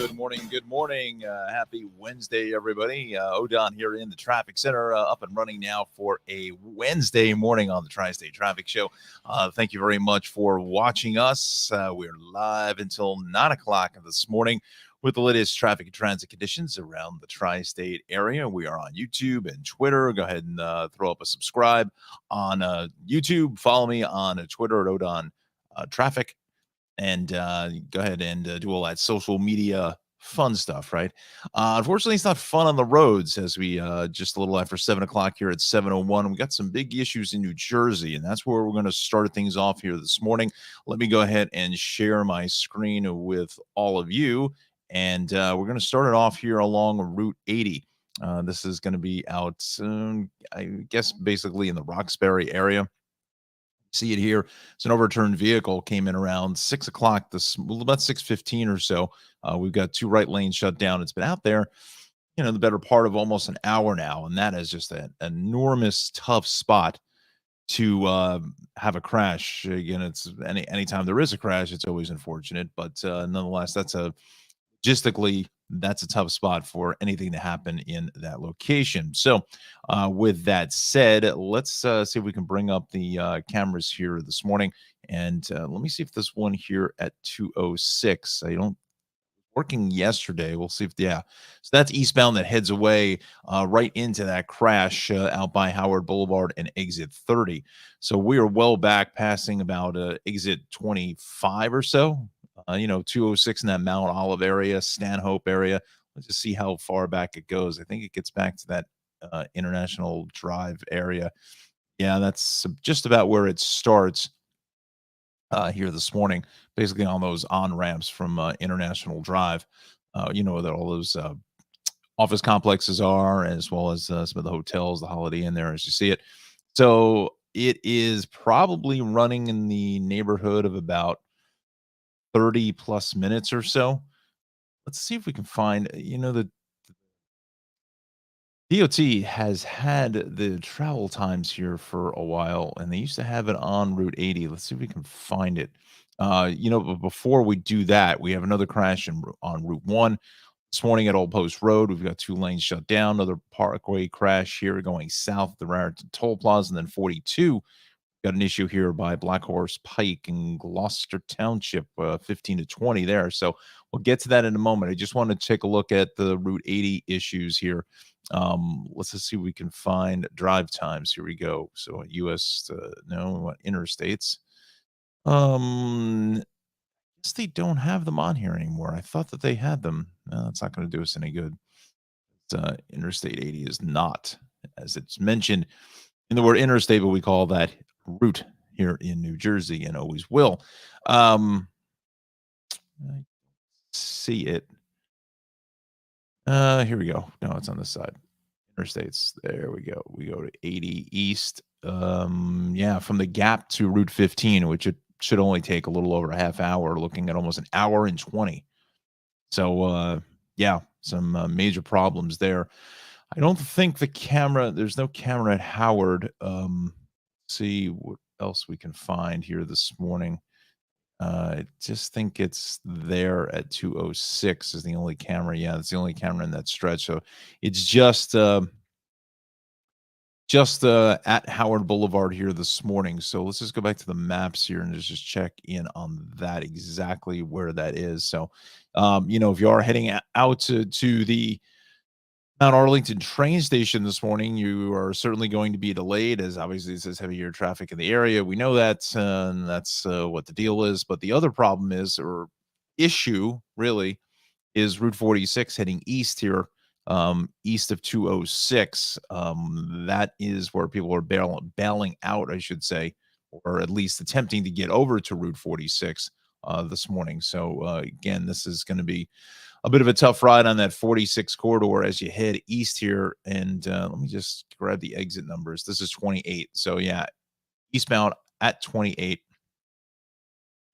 Good morning. Good morning. Happy Wednesday, everybody. Odon here in the traffic center, up and running now for a Wednesday morning on the Tri-State Traffic Show. Thank you very much for watching us. We're live until 9 o'clock this morning with the latest traffic and transit conditions around the tri-state area. We are on YouTube and Twitter. Go ahead and throw up a subscribe on YouTube. Follow me on Twitter at Odon Traffic. And go ahead and do all that social media fun stuff, right? Unfortunately, it's not fun on the roads as we just a little after 7 o'clock here at 7:01. We got some big issues in New Jersey, and that's where we're going to start things off here this morning. Let me go ahead and share my screen with all of you. And we're going to start it off here along Route 80. This is going to be out, I guess, basically in the Roxbury area. See it here. It's an overturned vehicle came in around 6 o'clock, about 6:15 or so. We've got two right lanes shut down. It's been out there, the better part of almost an hour now. And that is just an enormous, tough spot to have a crash. Again, it's anytime there is a crash, it's always unfortunate. But nonetheless, logistically, that's a tough spot for anything to happen in that location. So with that said, let's see if we can bring up the cameras here this morning. And let me see if this one here at 2:06, working yesterday. We'll see if, so that's eastbound that heads away right into that crash out by Howard Boulevard and exit 30. So we are well back passing about exit 25 or so. 206 in that Mount Olive area, Stanhope area. Let's just see how far back it goes. I think it gets back to that International Drive area. Yeah, that's just about where it starts here this morning, basically on those on-ramps from International Drive. That all those office complexes are, as well as some of the hotels, the Holiday Inn there as you see it. So it is probably running in the neighborhood of about 30 plus minutes or so. Let's see if we can find, the DOT has had the travel times here for a while, and they used to have it on Route 80. Let's see if we can find it. But before we do that, we have another crash on Route 1. This morning at Old Post Road, we've got two lanes shut down. Another Parkway crash here going south the Raritan Toll Plaza, and then 42. Got an issue here by Black Horse Pike in Gloucester Township, 15 to 20 there. So we'll get to that in a moment. I just want to take a look at the Route 80 issues here. Let's just see if we can find drive times. Here we go. So US, no, we want interstates. I guess they don't have them on here anymore. I thought that they had them. No, that's not going to do us any good. Interstate 80 is not, as it's mentioned in the word interstate, but we call that route here in New Jersey and always will. I see it. Here we go. No, it's on this side. Interstates. There we go. We go to 80 East. From the Gap to Route 15, which it should only take a little over a half hour, looking at almost an hour and 20. So, some major problems there. I don't think there's no camera at Howard. See what else we can find here this morning. I just think it's there at 2:06 is the only camera. Yeah, it's the only camera in that stretch. So it's just at Howard Boulevard here this morning. So let's just go back to the maps here and just check in on that, exactly where that is. So, if you are heading out to the Mount Arlington train station this morning, you are certainly going to be delayed, as obviously it says heavier traffic in the area. We know that, and that's what the deal is. But the other problem is, or issue really, is Route 46 heading east here, east of 206. That is where people are bailing out, I should say, or at least attempting to get over to Route 46 this morning. So again, this is going to be a bit of a tough ride on that 46 corridor as you head east here. And let me just grab the exit numbers. This is 28. So eastbound at 28,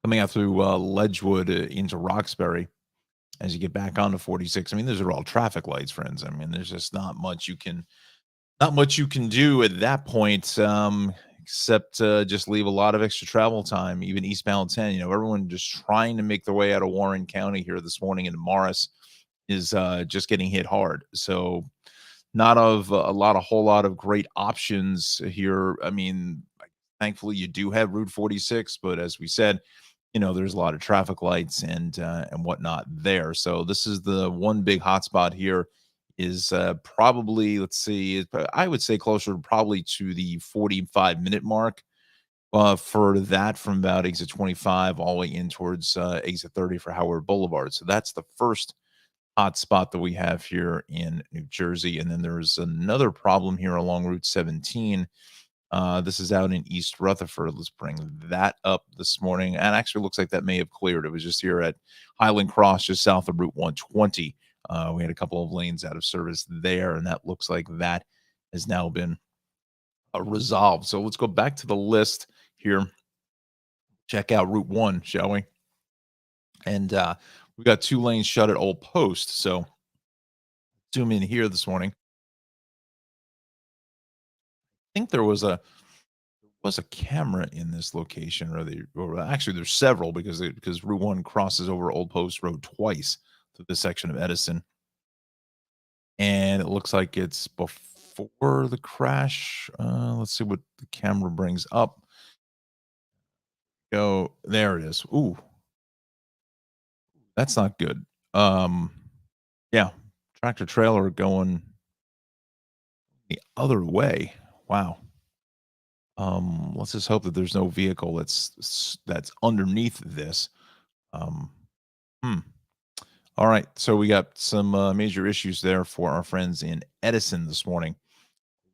coming out through Ledgewood into Roxbury as you get back onto 46. I mean, those are all traffic lights, friends. I mean, there's just not much you can do at that point. except just leave a lot of extra travel time, even eastbound 10. Everyone just trying to make their way out of Warren County here this morning into Morris is just getting hit hard. So not of a whole lot of great options here. I mean, thankfully you do have Route 46, but as we said, there's a lot of traffic lights and whatnot there. So this is the one big hotspot here is probably, let's see, I would say closer probably to the 45-minute mark for that from about exit 25 all the way in towards exit 30 for Howard Boulevard. So that's the first hot spot that we have here in New Jersey. And then there's another problem here along Route 17. This is out in East Rutherford. Let's bring that up this morning. And actually looks like that may have cleared. It was just here at Highland Cross, just south of Route 120. We had a couple of lanes out of service there, and that looks like that has now been resolved. So let's go back to the list here. Check out Route 1, shall we? And we got 2 lanes shut at Old Post. So zoom in here this morning. I think there was a camera in this location, or actually there's several because Route 1 crosses over Old Post Road twice through this section of Edison. And it looks like it's before the crash. Let's see what the camera brings up. Go, there it is. Ooh, that's not good. Yeah, tractor trailer going the other way. Wow. Let's just hope that there's no vehicle that's underneath this. Um, hmm. All right, so we got some major issues there for our friends in Edison this morning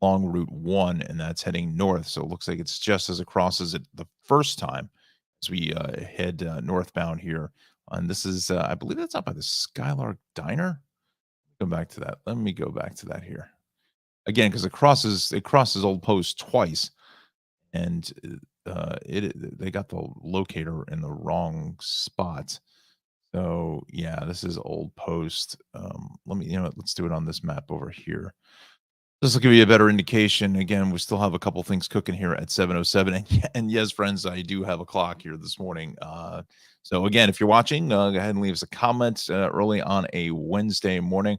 along Route 1, and that's heading north. So it looks like it's just as it crosses it the first time as we head northbound here. And this is, I believe that's up by the Skylark Diner. Go back to that. Let me go back to that here again because it crosses Old Post twice, and they got the locator in the wrong spot. So yeah, this is Old Post. Let me, let's do it on this map over here. This will give you a better indication. Again, we still have a couple things cooking here at 7:07, and yes, friends, I do have a clock here this morning. So again, if you're watching, go ahead and leave us a comment early on a Wednesday morning.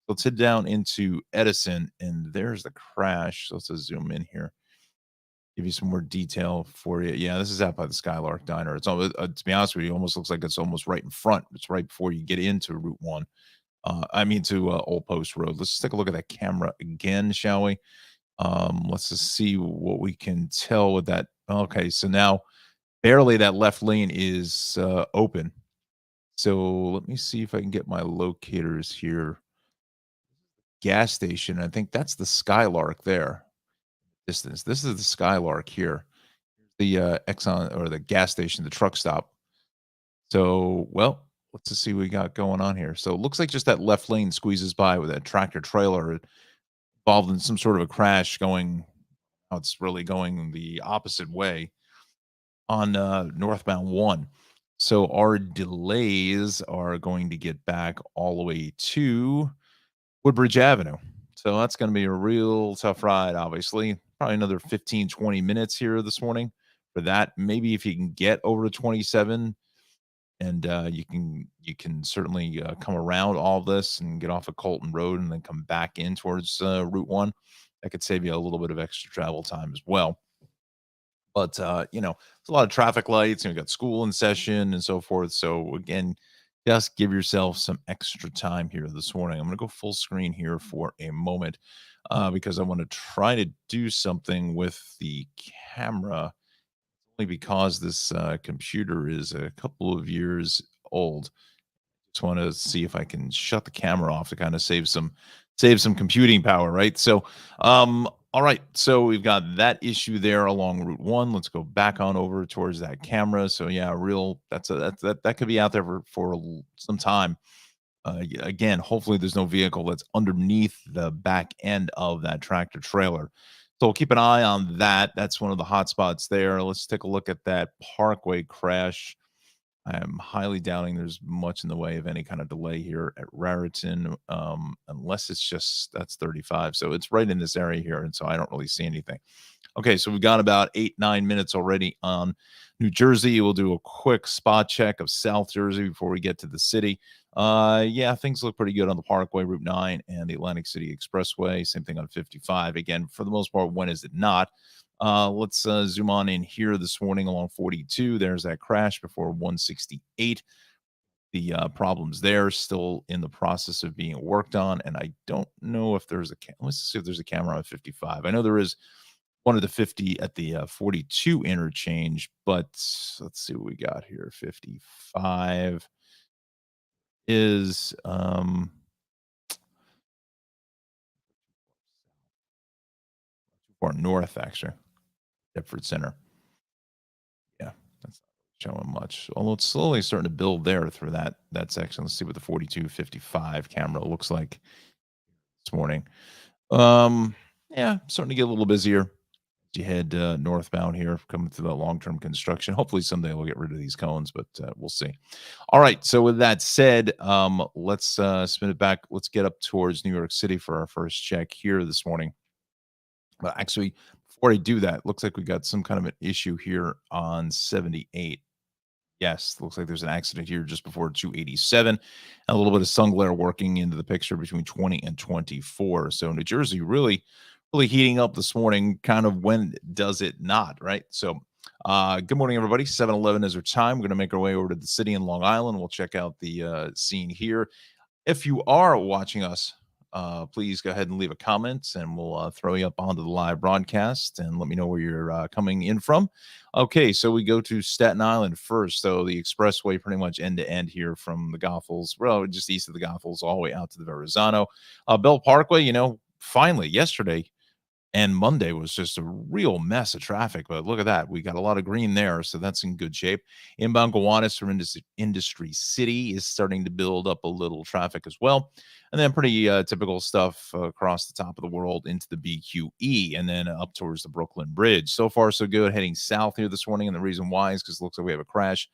Let's head down into Edison, and there's the crash. So let's just zoom in here. Give you some more detail for you. Yeah, this is out by the Skylark Diner. It's almost, to be honest with you, it almost looks like it's almost right in front. It's right before you get into Route 1. I mean to Old Post Road. Let's take a look at that camera again, shall we? Let's just see what we can tell with that. Okay, so now barely that left lane is open. So let me see if I can get my locators here. Gas station. I think that's the Skylark there. Distance. This is the Skylark here. The Exxon or the gas station, the truck stop. So, well, let's just see what we got going on here. So it looks like just that left lane squeezes by with that tractor trailer involved in some sort of a crash going. Oh, it's really going the opposite way on northbound 1. So our delays are going to get back all the way to Woodbridge Avenue. So that's going to be a real tough ride, obviously. Probably another 15, 20 minutes here this morning for that. Maybe if you can get over to 27 and you can certainly come around all this and get off of Colton Road and then come back in towards Route 1. That could save you a little bit of extra travel time as well. But it's a lot of traffic lights, and we got school in session and so forth. So again, just give yourself some extra time here this morning. I'm going to go full screen here for a moment because I want to try to do something with the camera, only because this computer is a couple of years old. Just want to see if I can shut the camera off to kind of save some computing power, right? So, all right. So we've got that issue there along Route 1. Let's go back on over towards that camera. So yeah, that could be out there for some time. Again, hopefully there's no vehicle that's underneath the back end of that tractor trailer. So we'll keep an eye on that. That's one of the hot spots there. Let's take a look at that Parkway crash. I am highly doubting there's much in the way of any kind of delay here at Raritan, unless it's just that's 35. So it's right in this area here, and so I don't really see anything. Okay, so we've got about 8, 9 minutes already on New Jersey. We'll do a quick spot check of South Jersey before we get to the city. Yeah, things look pretty good on the Parkway, Route 9, and the Atlantic City Expressway. Same thing on 55. Again, for the most part, when is it not? Let's zoom on in here this morning along 42. There's that crash before 168. The problems there still in the process of being worked on, and I don't know if there's let's see if there's a camera on 55. I know there is one of the 50 at the 42 interchange, but let's see what we got here. 55 is or north actually, Deptford Center. Yeah, that's not showing much. Although it's slowly starting to build there through that section. Let's see what the 4255 camera looks like this morning. Yeah, starting to get a little busier as you head northbound here, coming through that long-term construction. Hopefully someday we'll get rid of these cones, but we'll see. All right. So with that said, let's spin it back. Let's get up towards New York City for our first check here this morning. But actually, before I do that, looks like we got some kind of an issue here on 78. Yes, looks like there's an accident here just before 287. And a little bit of sun glare working into the picture between 20 and 24. So New Jersey really heating up this morning. Kind of when does it not, right? So good morning, everybody. 7:11 is our time. We're going to make our way over to the city in Long Island. We'll check out the scene here. If you are watching us, please go ahead and leave a comment and we'll throw you up onto the live broadcast and let me know where you're coming in from. Okay, so we go to Staten Island first. So the expressway pretty much end to end here from the Goethals, well, just east of the Goethals, all the way out to the Verrazano. Bell Parkway, finally yesterday and Monday was just a real mess of traffic, but look at that. We got a lot of green there, so that's in good shape. Inbound Gowanus from Industry City is starting to build up a little traffic as well. And then pretty typical stuff across the top of the world into the BQE and then up towards the Brooklyn Bridge. So far, so good. Heading south here this morning, and the reason why is because it looks like we have a crash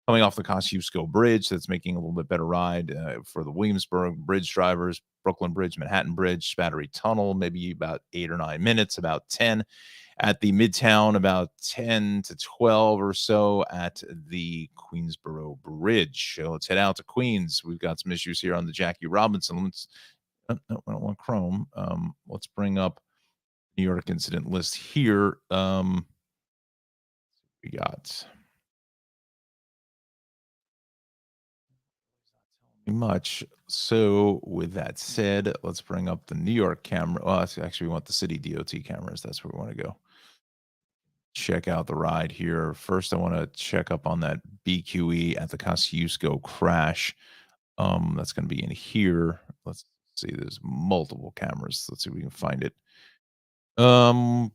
coming off the Kosciuszko Bridge. That's making a little bit better ride for the Williamsburg Bridge drivers. Brooklyn Bridge, Manhattan Bridge, Battery Tunnel, maybe about 8 or 9 minutes, about 10 at the Midtown, about 10 to 12 or so at the Queensboro Bridge. So let's head out to Queens. We've got some issues here on the Jackie Robinson. No, I don't want Chrome. Let's bring up New York incident list here. We got much. So with that said, let's bring up the New York camera. Oh, actually, we want the city DOT cameras. That's where we want to go. Check out the ride here. First, I want to check up on that BQE at the Kosciuszko crash. That's going to be in here. Let's see. There's multiple cameras. Let's see if we can find it. That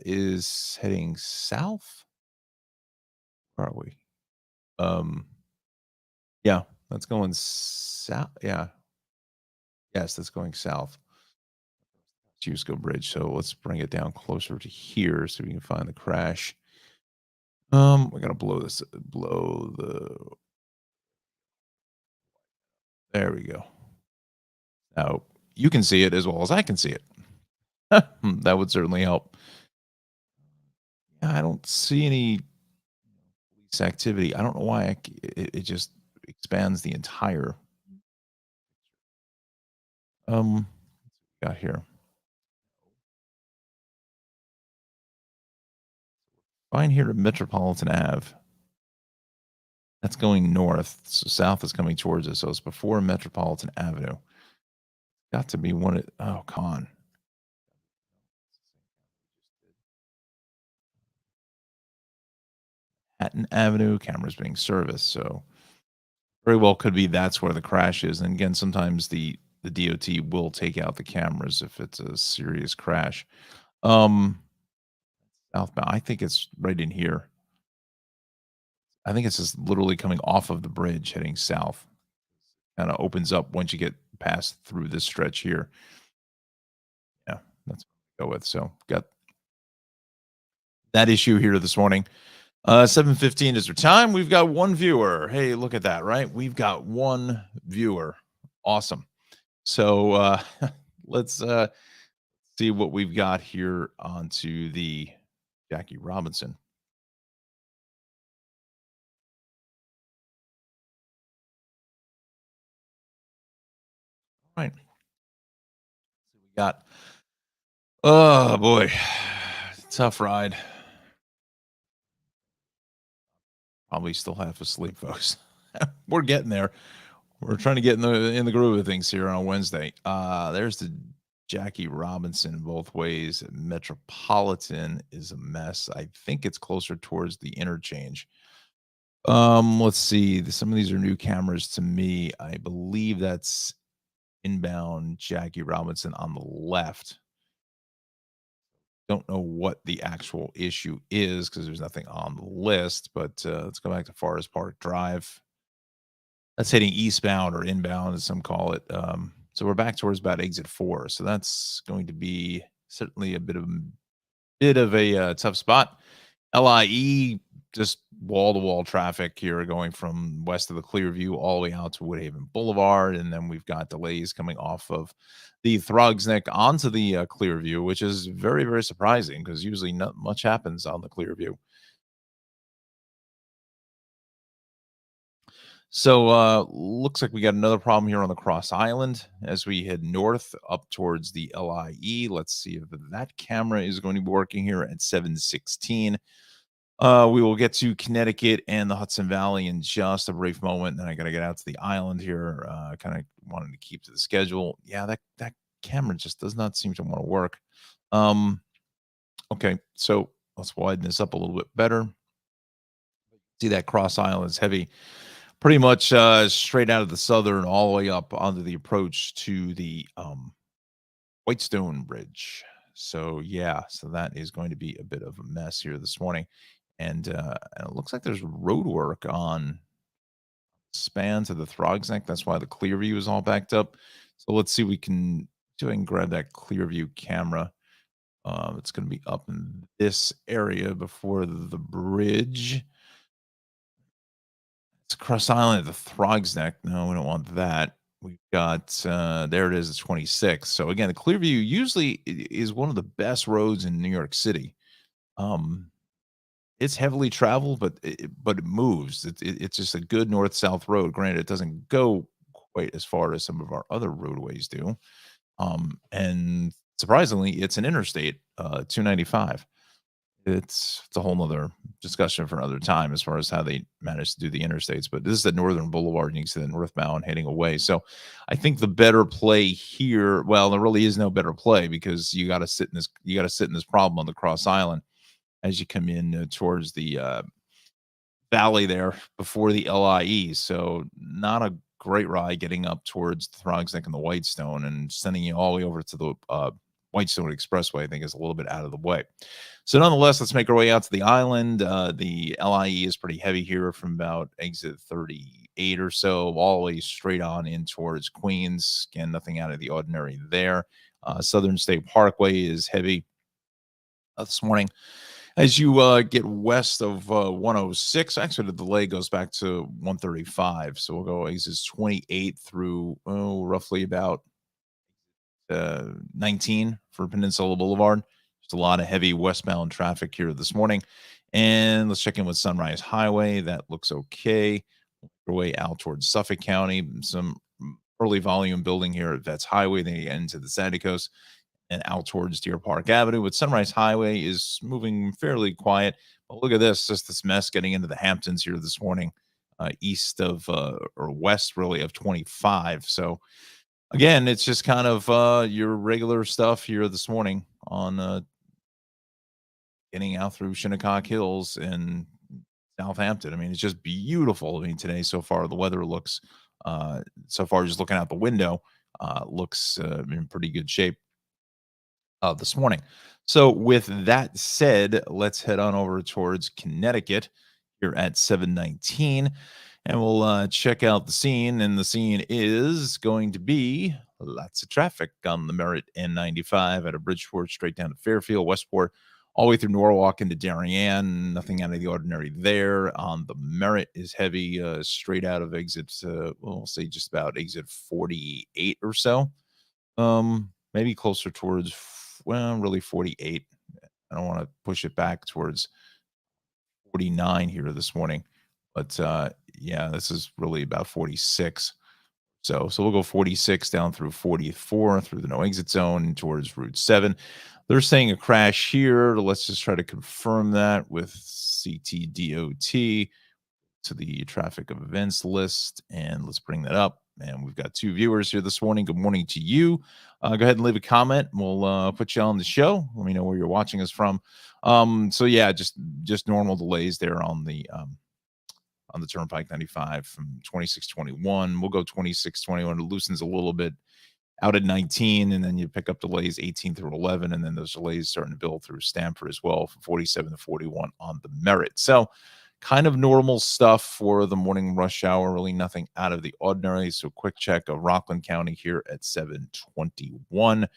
is heading south. Where are we? Yeah, that's going south. Yeah. Yes, that's going south. Kosciuszko Bridge. So let's bring it down closer to here so we can find the crash. We gotta blow the. There we go. Now you can see it as well as I can see it. That would certainly help. Yeah, I don't see any police activity. I don't know why it just expands the entire. Got here. Fine here at Metropolitan Ave. That's going north. So south is coming towards us. So it's before Metropolitan Avenue. Got to be one. Oh, con. Hatton Avenue, cameras being serviced. So very well could be that's where the crash is. And again, sometimes the DOT will take out the cameras if it's a serious crash. Southbound, I think it's right in here. I think it's just literally coming off of the bridge heading south. Kind of opens up once you get past through this stretch here. Yeah, that's what I go with. So got that issue here this morning. 7:15 is our time. We've got one viewer. Hey, look at that, right? We've got one viewer. Awesome. So let's See what we've got here onto the Jackie Robinson. Right. So we got, oh boy, tough ride. Probably still half asleep, folks. We're getting there. We're trying to get in the groove of things here on Wednesday. There's the Jackie Robinson both ways. Metropolitan is a mess. I think it's closer towards the interchange. Let's see. Some of these are new cameras to me. I believe that's inbound Jackie Robinson on the left. Don't know what the actual issue is because there's nothing on the list, but let's go back to Forest Park Drive. That's heading eastbound or inbound, as some call it. So we're back towards about exit 4. So that's going to be certainly a bit of a tough spot. LIE, just wall to wall traffic here going from west of the Clearview all the way out to Woodhaven Boulevard. And then we've got delays coming off of the Throgsneck onto the Clearview, which is very, very surprising because usually not much happens on the Clearview. So looks like we got another problem here on the Cross Island as we head north up towards the LIE. Let's see if that camera is going to be working here at 7:16. We will get to Connecticut and the Hudson Valley in just a brief moment. Then I got to get out to the island here. Kind of wanted to keep to the schedule. Yeah, that camera just does not seem to want to work. Um, okay, so let's widen this up a little bit better. See that Cross Island is heavy, pretty much straight out of the southern, all the way up onto the approach to the Whitestone Bridge. So yeah, so that is going to be a bit of a mess here this morning. And it looks like there's road work on span to the Throgs Neck. That's why the Clearview is all backed up. So let's see, we can do and grab that Clearview camera. It's going to be up in this area before the bridge. It's Cross Island at the Throgs Neck. No, we don't want that. We've got there it is, it's 26. So again, the Clearview usually is one of the best roads in New York City. Um, It's heavily traveled, but it moves. It's just a good north-south road. Granted, it doesn't go quite as far as some of our other roadways do. And surprisingly, it's an interstate, 295. It's a whole nother discussion for another time as far as how they manage to do the interstates. But this is the Northern Boulevard, and you can see the northbound heading away. So I think the better play here, well, there really is no better play because you got to sit in this problem on the Cross Island as you come in towards the valley there before the LIE. So not a great ride getting up towards the Throgsneck and the Whitestone and sending you all the way over to the Whitestone Expressway, I think is a little bit out of the way. So nonetheless, let's make our way out to the island. The LIE is pretty heavy here from about exit 38 or so, all the way straight on in towards Queens. Again, nothing out of the ordinary there. Southern State Parkway is heavy this morning. As you get west of 106, actually the delay goes back to 135. So we'll go exits 28 through roughly about 19 for Peninsula Boulevard. Just a lot of heavy westbound traffic here this morning. And let's check in with Sunrise Highway. That looks okay. Our way out towards Suffolk County. Some early volume building here at Vets Highway. Then you get into the Sandy Coast and out towards Deer Park Avenue. With Sunrise Highway is moving fairly quiet. But look at this, just this mess getting into the Hamptons here this morning, east of or west really of 25. So again, it's just kind of your regular stuff here this morning on getting out through Shinnecock Hills and Southampton. I mean, it's just beautiful. I mean, today so far the weather looks so far just looking out the window looks in pretty good shape this morning. So, with that said, let's head on over towards Connecticut here at 7:19, and we'll check out the scene. And the scene is going to be lots of traffic on the Merritt N95 out of Bridgeport straight down to Fairfield, Westport, all the way through Norwalk into Darien. Nothing out of the ordinary there. On the Merritt is heavy straight out of exit, we'll say just about exit 48 or so. Maybe closer towards well, really 48. I don't want to push it back towards 49 here this morning. But yeah, this is really about 46. So we'll go 46 down through 44 through the no exit zone towards Route 7. They're saying a crash here. Let's just try to confirm that with CTDOT to the traffic of events list. And let's bring that up. And we've got 2 viewers here this morning. Good morning to you. Go ahead and leave a comment. We'll put you on the show. Let me know where you're watching us from. So yeah, just normal delays there on the Turnpike 95 from 2621. We'll go 2621. It loosens a little bit out at 19, and then you pick up delays 18 through 11, and then those delays starting to build through Stamford as well from 47 to 41 on the Merit. So kind of normal stuff for the morning rush hour, really nothing out of the ordinary. So quick check of Rockland County here at 721.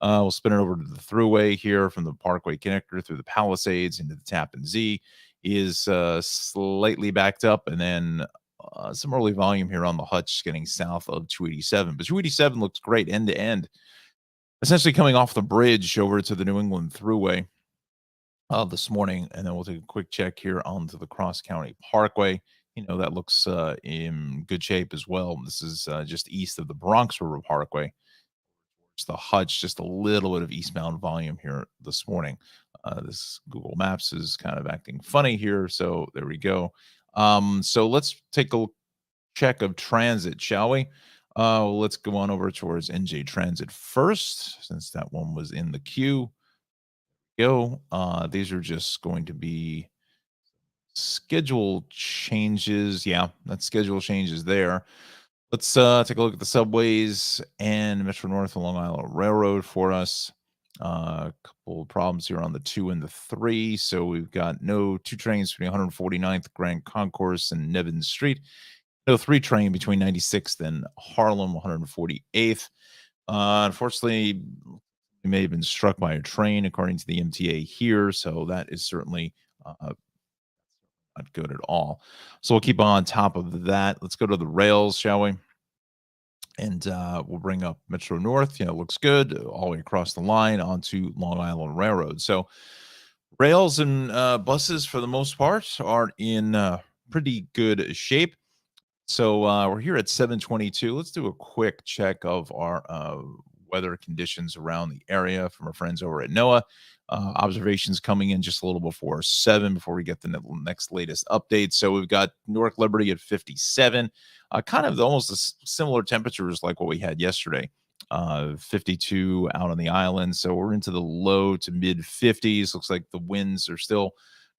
We'll spin it over to the thruway here from the Parkway connector through the Palisades into the Tappan Zee is slightly backed up, and then some early volume here on the Hutch getting south of 287. But 287 looks great end to end, essentially coming off the bridge over to the New England Thruway this morning. And then we'll take a quick check here onto the Cross County Parkway. That looks in good shape as well. This is just east of the Bronx River Parkway. It's the Hutch, just a little bit of eastbound volume here this morning. This Google Maps is kind of acting funny here. So there we go. So let's take a check of transit, shall we? Let's go on over towards NJ Transit first, since that one was in the queue. These are just going to be schedule changes. Yeah, that's schedule changes there. Let's take a look at the subways and Metro North and Long Island Railroad for us. A couple of problems here on the 2 and the 3. So we've got no 2 trains between 149th Grand Concourse and Nevins Street. No 3 train between 96th and Harlem 148th. Unfortunately, we may have been struck by a train, according to the MTA here. So that is certainly not good at all. So we'll keep on top of that. Let's go to the rails, shall we? And we'll bring up Metro North. It looks good all the way across the line onto Long Island Railroad. So rails and buses, for the most part, are in pretty good shape. So we're here at 722. Let's do a quick check of our weather conditions around the area from our friends over at NOAA. Observations coming in just a little before 7 before we get the next latest update. So we've got Newark Liberty at 57, kind of almost similar temperatures like what we had yesterday. 52 out on the island. So we're into the low to mid 50s. Looks like the winds are still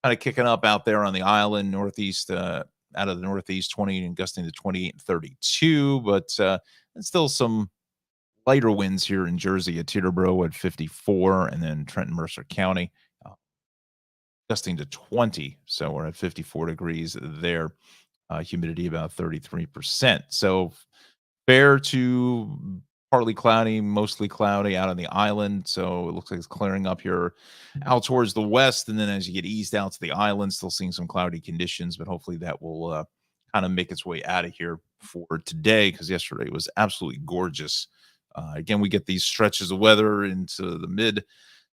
kind of kicking up out there on the island, northeast, out of the northeast, 20 and gusting to 28 and 32. But it's still some lighter winds here in Jersey at Teterboro at 54, and then Trenton Mercer County gusting to 20. So we're at 54 degrees there. Humidity about 33%. So fair to partly cloudy, mostly cloudy out on the island. So it looks like it's clearing up here out towards the west. And then as you get eased out to the island, still seeing some cloudy conditions, but hopefully that will kind of make its way out of here for today, because yesterday was absolutely gorgeous. Again, we get these stretches of weather into the mid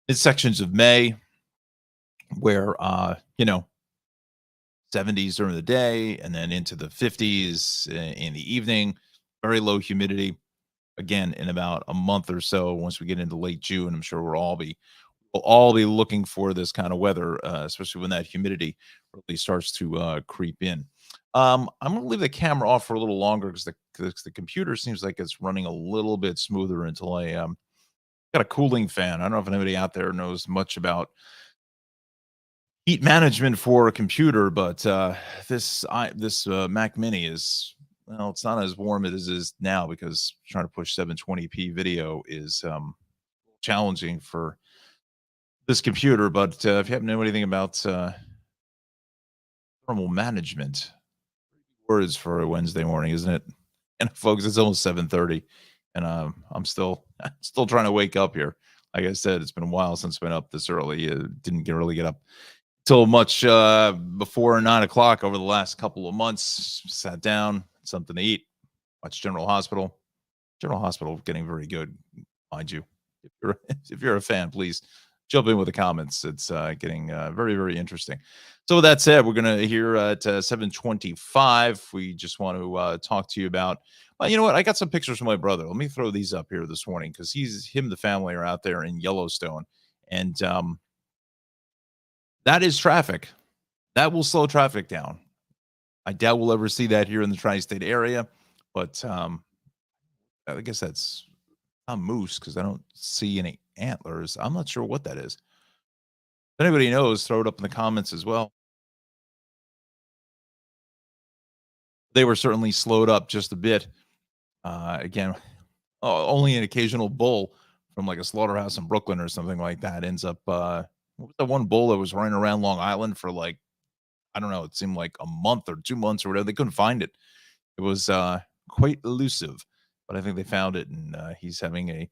sections of May where, 70s during the day and then into the 50s in the evening, very low humidity. Again, in about a month or so, once we get into late June, I'm sure we'll all be looking for this kind of weather, especially when that humidity really starts to creep in. I'm going to leave the camera off for a little longer because the computer seems like it's running a little bit smoother until I got a cooling fan. I don't know if anybody out there knows much about heat management for a computer, but this Mac Mini is, well, it's not as warm as it is now because trying to push 720p video is challenging for this computer. But if you happen to know anything about thermal management, words for a Wednesday morning, isn't it? And folks, it's almost 7:30, and I'm still trying to wake up here. Like I said, it's been a while since I've been up this early. Didn't really get up till much before 9 o'clock over the last couple of months. Sat down, something to eat, watched General Hospital. General Hospital getting very good, mind you. If you're a fan, please jump in with the comments. It's getting very, very interesting. So with that said, we're gonna hear at 7:25. We just want to talk to you about. Well, you know what? I got some pictures from my brother. Let me throw these up here this morning because the family are out there in Yellowstone, and that is traffic. That will slow traffic down. I doubt we'll ever see that here in the tri-state area, but I guess that's not moose because I don't see any antlers. I'm not sure what that is. If anybody knows, throw it up in the comments as well. They were certainly slowed up just a bit. Again, only an occasional bull from like a slaughterhouse in Brooklyn or something like that ends up. What was that one bull that was running around Long Island for like, I don't know, it seemed like a month or 2 months or whatever. They couldn't find it. It was quite elusive, but I think they found it, and he's having a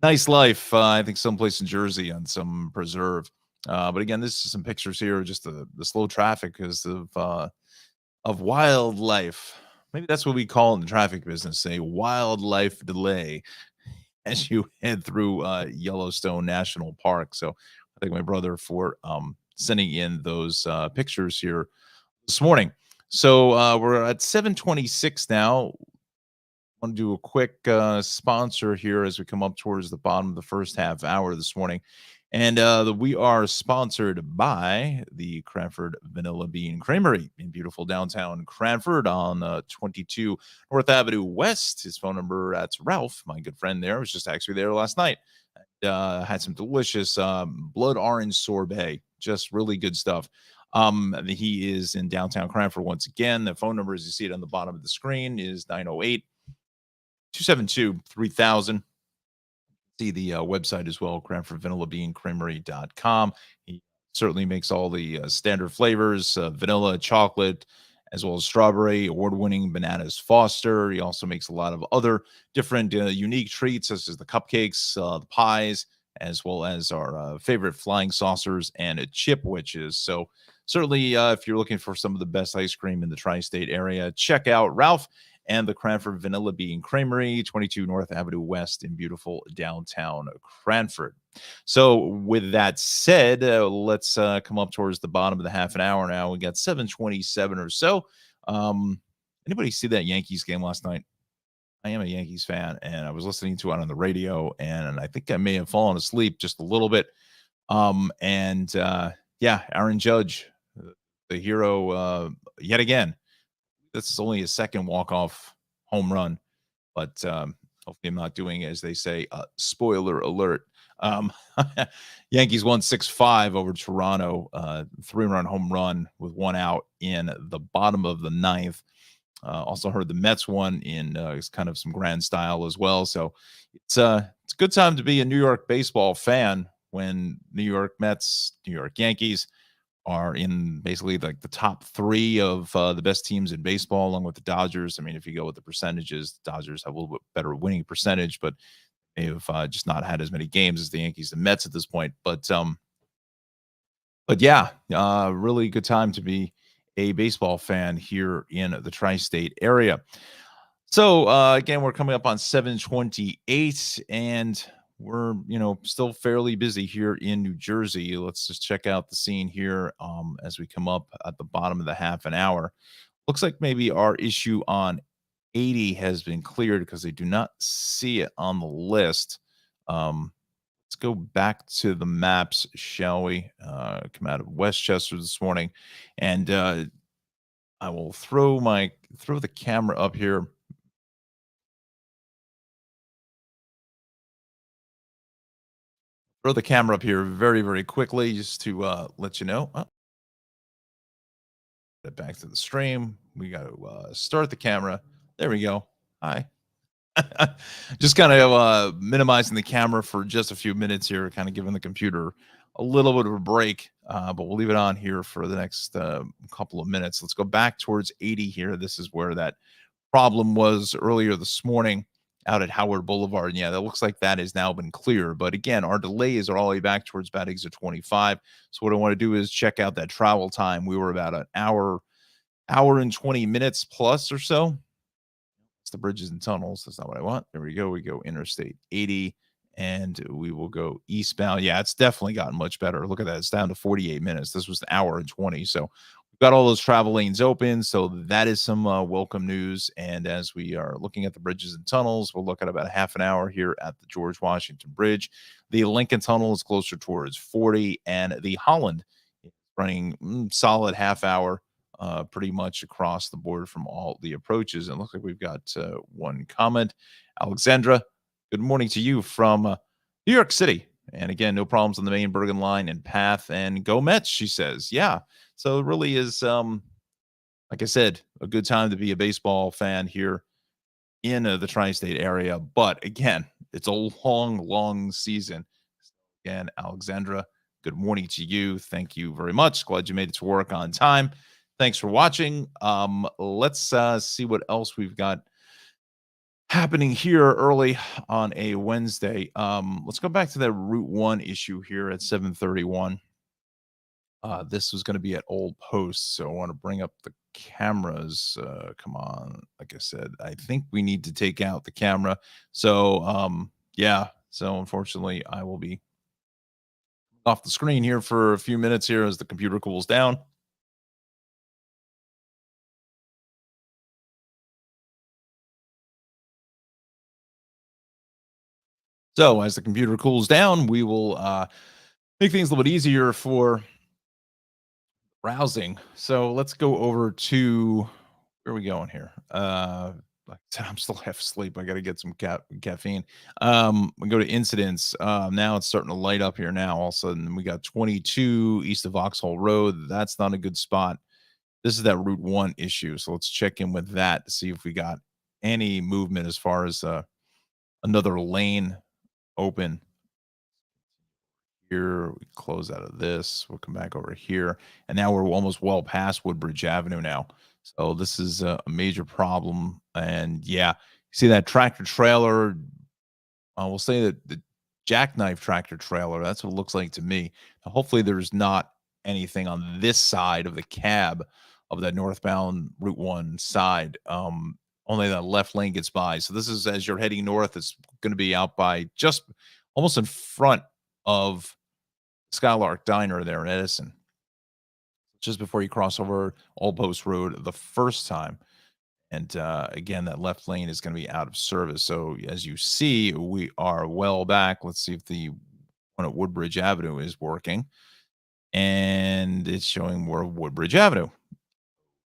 nice life. I think someplace in Jersey on some preserve. But again, this is some pictures here, just the slow traffic because of wildlife. Maybe that's what we call in the traffic business, a wildlife delay as you head through Yellowstone National Park. So I thank my brother for sending in those pictures here this morning. So we're at 7:26 now. Want to do a quick sponsor here as we come up towards the bottom of the first half hour this morning. And we are sponsored by the Cranford Vanilla Bean Creamery in beautiful downtown Cranford on 22 North Avenue West. His phone number, that's Ralph, my good friend there. I was just actually there last night. Had some delicious blood orange sorbet, just really good stuff. He is in downtown Cranford once again. The phone number, as you see it on the bottom of the screen, is 908 272 3000. See the website as well, cranfordvanillabeancreamery.com. He certainly makes all the standard flavors, vanilla, chocolate, as well as strawberry, award-winning bananas Foster. He also makes a lot of other different unique treats, such as the cupcakes, the pies, as well as our favorite flying saucers and chip witches. So certainly, if you're looking for some of the best ice cream in the tri-state area, check out Ralph and the Cranford Vanilla Bean Creamery, 22 North Avenue West in beautiful downtown Cranford. So, with that said, let's come up towards the bottom of the half an hour now. We got 7:27 or so. Anybody see that Yankees game last night? I am a Yankees fan, and I was listening to it on the radio, and I think I may have fallen asleep just a little bit. Yeah, Aaron Judge, the hero, yet again. This is only his second walk-off home run, but hopefully I'm not doing, as they say, spoiler alert. Um, Yankees won 6-5 over Toronto, 3-run home run with one out in the bottom of the ninth. Also heard the Mets won in kind of some grand style as well. So it's a good time to be a New York baseball fan when New York Mets, New York Yankees are in basically like the top three of the best teams in baseball, along with the Dodgers. I mean, if you go with the percentages, the Dodgers have a little bit better winning percentage, but they have just not had as many games as the Yankees and Mets at this point. But yeah, really good time to be a baseball fan here in the tri-state area. So again, we're coming up on 7:28, and we're still fairly busy here in New Jersey. Let's just check out the scene here as we come up at the bottom of the half an hour. Looks like maybe our issue on 80 has been cleared because they do not see it on the list. Let's go back to the maps, shall we? Come out of Westchester this morning, and I will throw the camera up here. Throw the camera up here very, very quickly just to let you know. Oh, get back to the stream. We got to start the camera. There we go. Hi. Just kind of minimizing the camera for just a few minutes here, kind of giving the computer a little bit of a break. But we'll leave it on here for the next couple of minutes. Let's go back towards 80 here. This is where that problem was earlier this morning out at Howard Boulevard. And yeah, that looks like that has now been clear. But again, our delays are all the way back towards about exit 25. So what I want to do is check out that travel time. We were about an hour and 20 minutes plus or so. It's the bridges and tunnels. That's not what I want. There we go. We go Interstate 80. and we will go eastbound. Yeah, it's definitely gotten much better. Look at that. It's down to 48 minutes. This was an hour and 20. So we've got all those travel lanes open. So that is some welcome news. And as we are looking at the bridges and tunnels, we'll look at about a half an hour here at the George Washington Bridge. The Lincoln Tunnel is closer towards 40, and the Holland is running solid half hour pretty much across the board from all the approaches. And it looks like we've got one comment. Alexandra, good morning to you from New York City. And again, no problems on the main Bergen line and path. And go Mets, she says. Yeah. So it really is, like I said, a good time to be a baseball fan here in the tri-state area. But again, it's a long, long season. Again, Alexandra, good morning to you. Thank you very much. Glad you made it to work on time. Thanks for watching. Let's see what else we've got happening here early on a Wednesday. Let's go back to that Route 1 issue here at 7:31. This was going to be at Old Post, so I want to bring up the cameras. Come on, like I said, I think we need to take out the camera. So, yeah. So unfortunately, I will be off the screen here for a few minutes here as the computer cools down. So as the computer cools down, we will make things a little bit easier for browsing. So let's go over to where are we going here? Like I said, I'm still half asleep. I got to get some caffeine. We go to incidents. Now it's starting to light up here. Now all of a sudden we got 22 east of Vauxhall Road. That's not a good spot. This is that Route 1 issue. So let's check in with that to see if we got any movement as far as another lane open. Here we close out of this, we'll come back over here, and now we're almost well past Woodbridge Avenue now. So this is a major problem. And yeah, see that tractor trailer, we'll say that the jackknife tractor trailer, that's what it looks like to me. Now, hopefully there's not anything on this side of the cab of that northbound Route 1 side. Only that left lane gets by. So this is as you're heading north, it's going to be out by just almost in front of Skylark Diner there in Edison, just before you cross over Old Post Road the first time. And again, that left lane is going to be out of service. So as you see, we are well back. Let's see if the one at Woodbridge Avenue is working. And it's showing more of Woodbridge Avenue.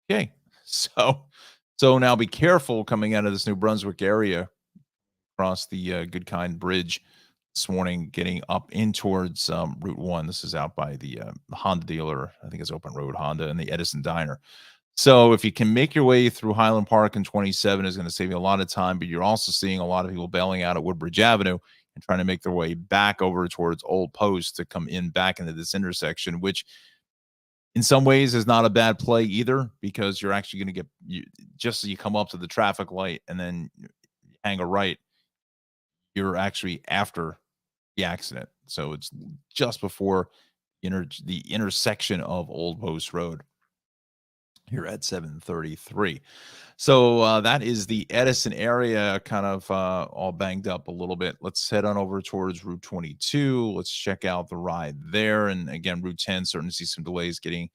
Okay. So now be careful coming out of this New Brunswick area across the Good Kind Bridge this morning, getting up in towards Route 1. This is out by the Honda dealer. I think it's Open Road Honda and the Edison Diner. So if you can make your way through Highland Park and 27 is going to save you a lot of time, but you're also seeing a lot of people bailing out at Woodbridge Avenue and trying to make their way back over towards Old Post to come in back into this intersection, which in some ways is not a bad play either, because you're actually going to get just as you come up to the traffic light and then hang a right, you're actually after the accident. So it's just before the intersection of Old Post Road here at 7:33. So that is the Edison area kind of all banged up a little bit. Let's head on over towards Route 22. Let's check out the ride there. And again, Route 10, starting to see some delays getting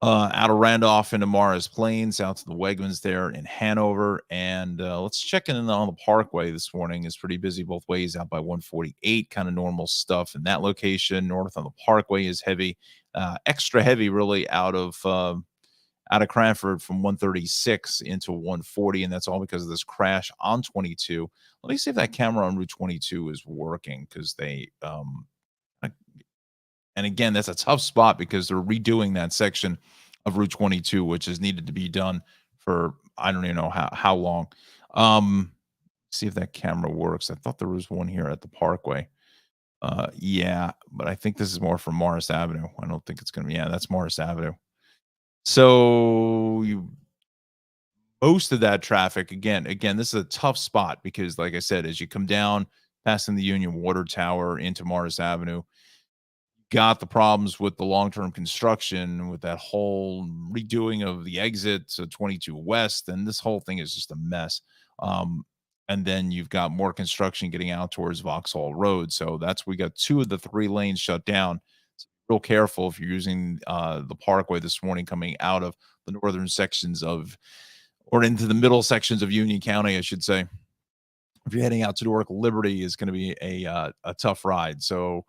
out of Randolph into Morris Plains, out to the Wegmans there in Hanover. And let's check in on the Parkway this morning. It's pretty busy both ways out by 148, kind of normal stuff in that location. North on the Parkway is heavy, extra heavy really out of Cranford from 136 into 140, and that's all because of this crash on 22. Let me see if that camera on Route 22 is working, because they and again, that's a tough spot because they're redoing that section of Route 22, which is needed to be done for I don't even know how long. See if that camera works. I thought there was one here at the Parkway. Yeah, but I think this is more from Morris Avenue. I don't think it's gonna be. Yeah, that's Morris Avenue. So most of that traffic, again, this is a tough spot because, like I said, as you come down, passing the Union Water Tower into Morris Avenue, got the problems with the long-term construction, with that whole redoing of the exit to 22 West, and this whole thing is just a mess. and then you've got more construction getting out towards Vauxhall Road. So that's we got 2 of the 3 lanes shut down. So real careful if you're using the Parkway this morning coming out of the northern sections of or into the middle sections of Union County, I should say. If you're heading out to Newark, Liberty is going to be a tough ride. So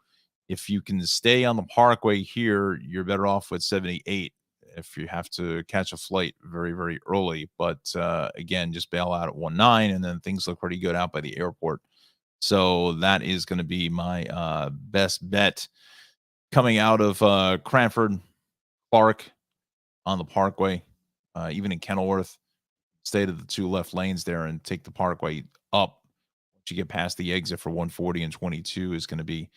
if you can stay on the Parkway here, you're better off with 78 if you have to catch a flight very, very early. But again, just bail out at 19, and then things look pretty good out by the airport. So that is going to be my best bet coming out of Cranford, Clark on the Parkway, even in Kenilworth. Stay to the 2 left lanes there and take the Parkway up. Once you get past the exit for 140 and 22 is going to be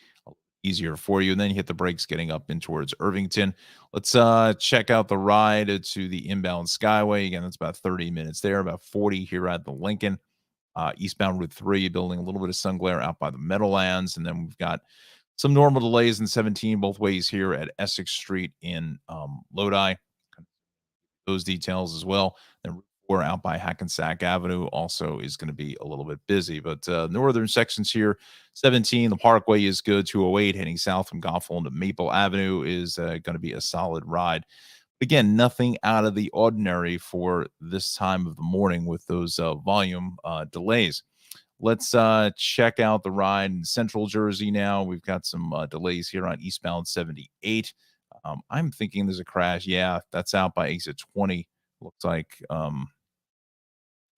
easier for you. And then you hit the brakes getting up in towards Irvington. Let's check out the ride to the inbound Skyway. Again, that's about 30 minutes there, about 40 here at the Lincoln. Eastbound Route 3, building a little bit of sun glare out by the Meadowlands. And then we've got some normal delays in 17 both ways here at Essex Street in Lodi. Those details as well. Then Route 4 out by Hackensack Avenue also is going to be a little bit busy. But northern sections here, 17, the Parkway is good. 208 heading south from Goffle into Maple Avenue is going to be a solid ride. Again, nothing out of the ordinary for this time of the morning with those volume delays. Let's check out the ride in Central Jersey now. We've got some delays here on eastbound 78. I'm thinking there's a crash. Yeah, that's out by exit 20. Looks like,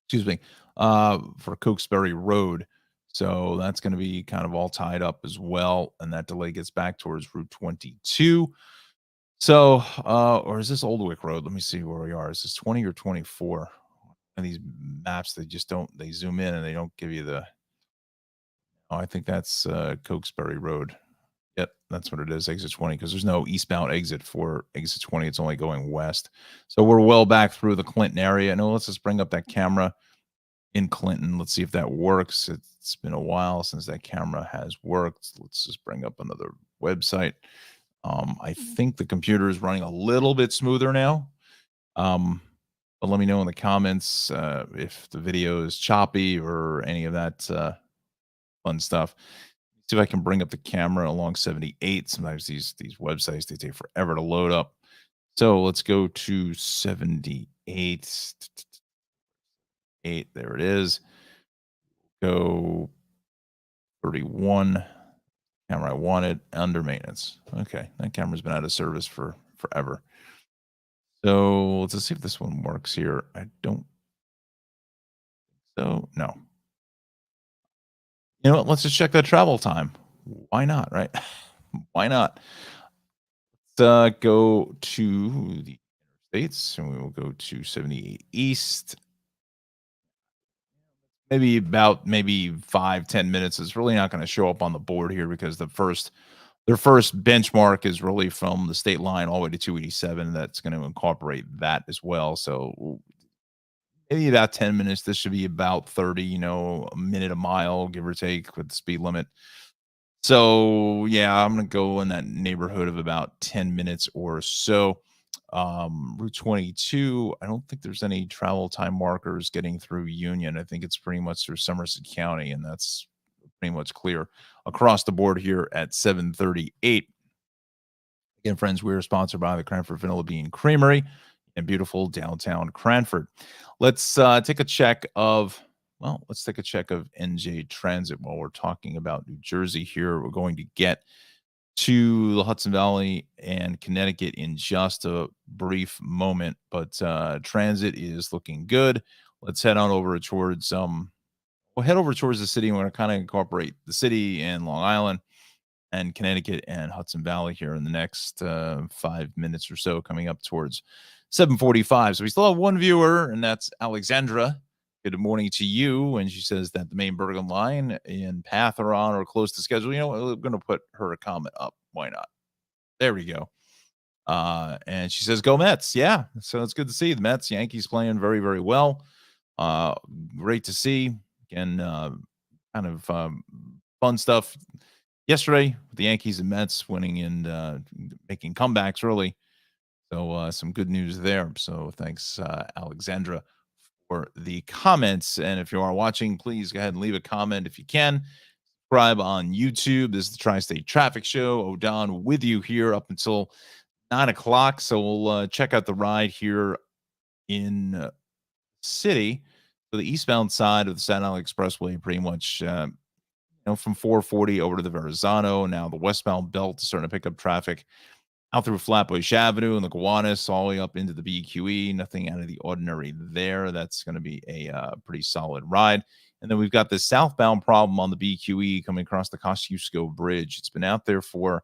excuse me, for Cokesbury Road. So that's going to be kind of all tied up as well. And that delay gets back towards Route 22. So, or is this Oldwick Road? Let me see where we are. Is this 20 or 24? And these maps, they just don't, they zoom in and they don't give you the, oh, I think that's Cokesbury Road. Yep, that's what it is, exit 20, because there's no eastbound exit for exit 20. It's only going west. So we're well back through the Clinton area. No, let's just bring up that camera in Clinton. Let's see if that works. It's been a while since that camera has worked. Let's just bring up another website. I think the computer is running a little bit smoother now. But let me know in the comments if the video is choppy or any of that fun stuff. See if I can bring up the camera along 78. Sometimes these websites, they take forever to load up. So let's go to 78. 8, there it is. Go 31. Camera I wanted, under maintenance. Okay, that camera's been out of service for forever. So let's see if this one works here. I don't. So no. You know what? Let's just check that travel time. Why not, right? Why not? Let's go to the interstates, and we will go to 78 East. Maybe 5-10 minutes. It's really not going to show up on the board here because their first benchmark is really from the state line all the way to 287. That's going to incorporate that as well. So maybe about 10 minutes. This should be about 30, a minute a mile, give or take, with the speed limit. So yeah, I'm going to go in that neighborhood of about 10 minutes or so. Route 22, I don't think there's any travel time markers getting through Union. I think it's pretty much through Somerset County, and that's pretty much clear across the board here at 7:38. Again, friends, we are sponsored by the Cranford Vanilla Bean Creamery in beautiful downtown Cranford. Let's take a check of NJ Transit while we're talking about New Jersey here. We're going to get to the Hudson Valley and Connecticut in just a brief moment, but transit is looking good. Let's head on over towards we'll head over towards the city. We're going to kind of incorporate the city and Long Island and Connecticut and Hudson Valley here in the next 5 minutes or so, coming up towards 7:45. So we still have one viewer, and that's Alexandra. Good morning to you. And she says that the main Bergen line and path are on or close to schedule. You know what? We're going to put her a comment up. Why not? There we go. And she says, go Mets. Yeah. So it's good to see the Mets, Yankees playing very, very well. Great to see. Again, kind of fun stuff yesterday with the Yankees and Mets winning and making comebacks early. So some good news there. So thanks, Alexandra, for the comments. And if you are watching, please go ahead and leave a comment if you can. Subscribe on YouTube. This is the Tri-State Traffic Show. O'Don with you here up until 9 o'clock. So we'll check out the ride here in city. So the eastbound side of the Staten Island Expressway, pretty much, from 440 over to the Verrazano. Now the westbound belt is starting to pick up traffic out through Flatbush Avenue and the Gowanus, all the way up into the BQE. Nothing out of the ordinary there. That's going to be a pretty solid ride. And then we've got the southbound problem on the BQE coming across the Kosciuszko Bridge. It's been out there for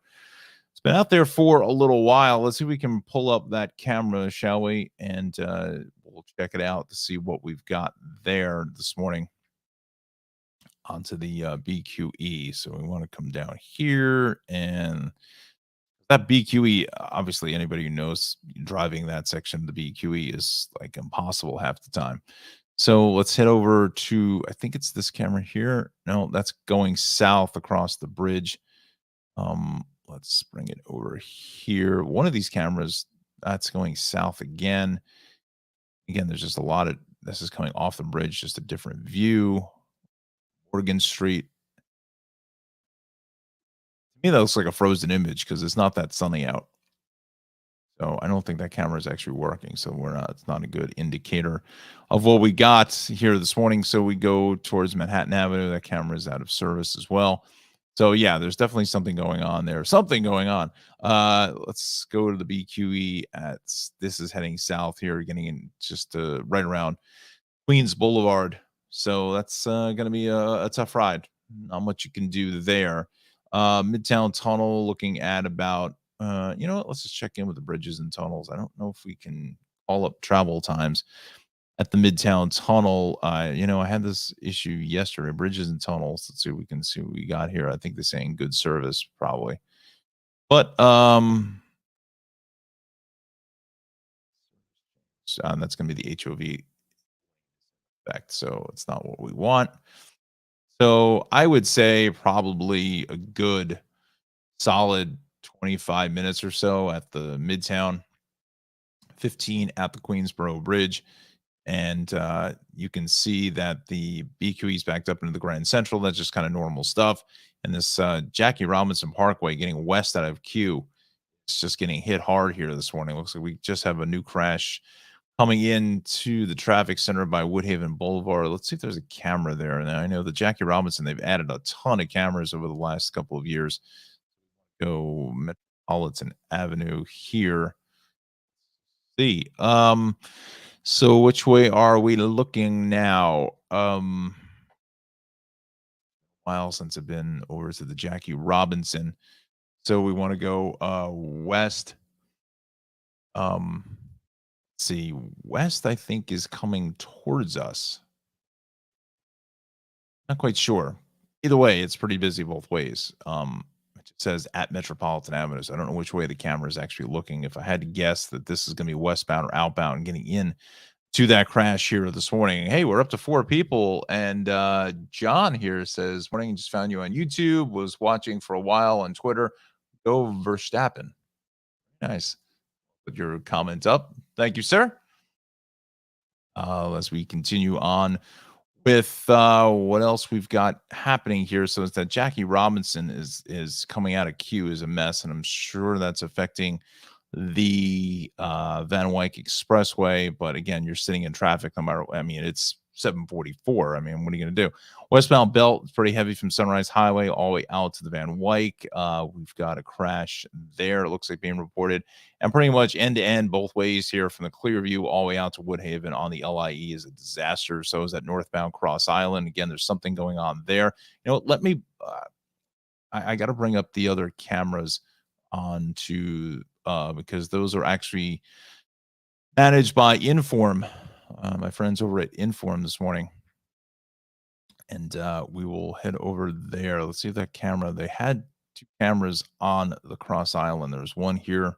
a little while. Let's see if we can pull up that camera, shall we? And we'll check it out to see what we've got there this morning onto the BQE. So we want to come down here, and that BQE, obviously anybody who knows driving that section of the BQE is like impossible half the time. So let's head over to, I think it's this camera here. No, that's going south across the bridge. Let's bring it over here. One of these cameras, that's going south again. Again, there's just a lot of, this is coming off the bridge, just a different view. Oregon Street. To me, that looks like a frozen image because it's not that sunny out. So I don't think that camera is actually working. So it's not a good indicator of what we got here this morning. So we go towards Manhattan Avenue. That camera is out of service as well. So yeah, there's definitely something going on there. Something going on. Let's go to the BQE. This is heading south here, getting in just right around Queens Boulevard. So that's going to be a tough ride. Not much you can do there. Midtown Tunnel, looking at about, let's just check in with the bridges and tunnels. I don't know if we can call up travel times at the Midtown Tunnel. I had this issue yesterday, bridges and tunnels. Let's see if we can see what we got here. I think they're saying good service, probably. But that's going to be the HOV effect. So it's not what we want. So I would say probably a good solid 25 minutes or so at the Midtown, 15 at the Queensboro Bridge. And you can see that the BQE is backed up into the Grand Central. That's just kind of normal stuff. And this Jackie Robinson Parkway getting west out of Q, it's just getting hit hard here this morning. Looks like we just have a new crash coming into the traffic center by Woodhaven Boulevard. Let's see if there's a camera there. And I know the Jackie Robinson, they've added a ton of cameras over the last couple of years. Go Metropolitan Avenue here. See. So which way are we looking now? While since I've been over to the Jackie Robinson. So we want to go west. See, west, I think, is coming towards us. Not quite sure. Either way, it's pretty busy both ways. It says at Metropolitan Avenue. So I don't know which way the camera is actually looking. If I had to guess that this is going to be westbound or outbound and getting in to that crash here this morning. Hey, we're up to 4 people. And John here says, morning, just found you on YouTube, was watching for a while on Twitter. Go Verstappen. Nice. Put your comment up. Thank you, sir. As we continue on with what else we've got happening here. So it's that Jackie Robinson is coming out of Q is a mess, and I'm sure that's affecting the Van Wyck Expressway. But again, you're sitting in traffic no matter. I mean, it's 7:44. I mean, what are you going to do? Westbound belt is pretty heavy from Sunrise Highway all the way out to the Van Wyck. We've got a crash there. It looks like being reported, and pretty much end to end both ways here from the Clearview all the way out to Woodhaven on the LIE is a disaster. So is that northbound Cross Island. Again, there's something going on there. Let me. I got to bring up the other cameras onto because those are actually managed by Inform. My friends over at Inform this morning. And we will head over there. Let's see if that camera, they had 2 cameras on the Cross Island. There's one here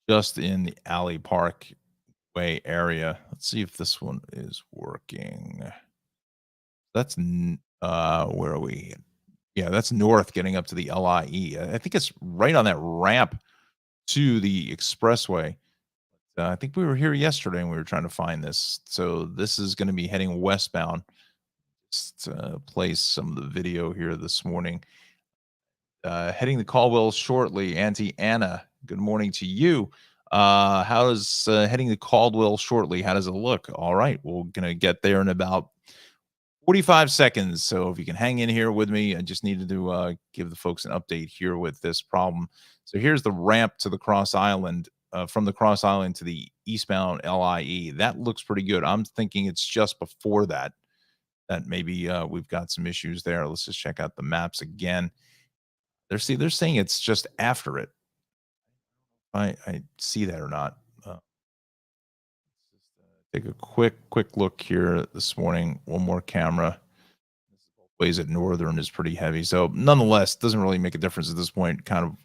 just in the Alley Parkway area. Let's see if this one is working. That's, where are we? Yeah, that's north getting up to the LIE. I think it's right on that ramp to the expressway. I think we were here yesterday and we were trying to find this. So this is going to be heading westbound. Just play some of the video here this morning. Heading to Caldwell shortly. Auntie Anna, good morning to you. How does heading to Caldwell shortly? How does it look? All right, we're gonna get there in about 45 seconds. So if you can hang in here with me, I just needed to give the folks an update here with this problem. So here's the ramp to the Cross Island, from the Cross Island to the eastbound LIE. That looks pretty good. I'm thinking it's just before that that maybe we've got some issues there. Let's just check out the maps again. They're saying it's just after it. I see that or not. Take a quick look here this morning. One more camera. Ways at Northern is pretty heavy. So nonetheless, doesn't really make a difference at this point, kind of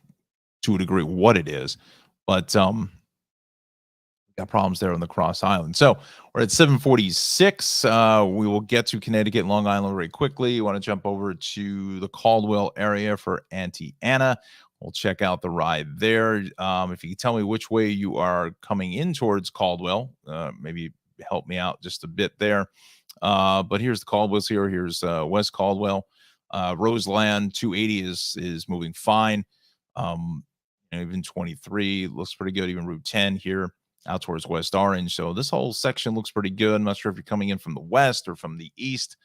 to a degree what it is. But got problems there on the Cross Island. So we're at 746. We will get to Connecticut, Long Island very quickly. You want to jump over to the Caldwell area for Auntie Anna. We'll check out the ride there. If you can tell me which way you are coming in towards Caldwell, maybe help me out just a bit there. But here's the Caldwell's here. Here's West Caldwell. Roseland 280 is moving fine. And even 23 looks pretty good. Even Route 10 here out towards West Orange. So this whole section looks pretty good. I'm not sure if you're coming in from the west or from the east.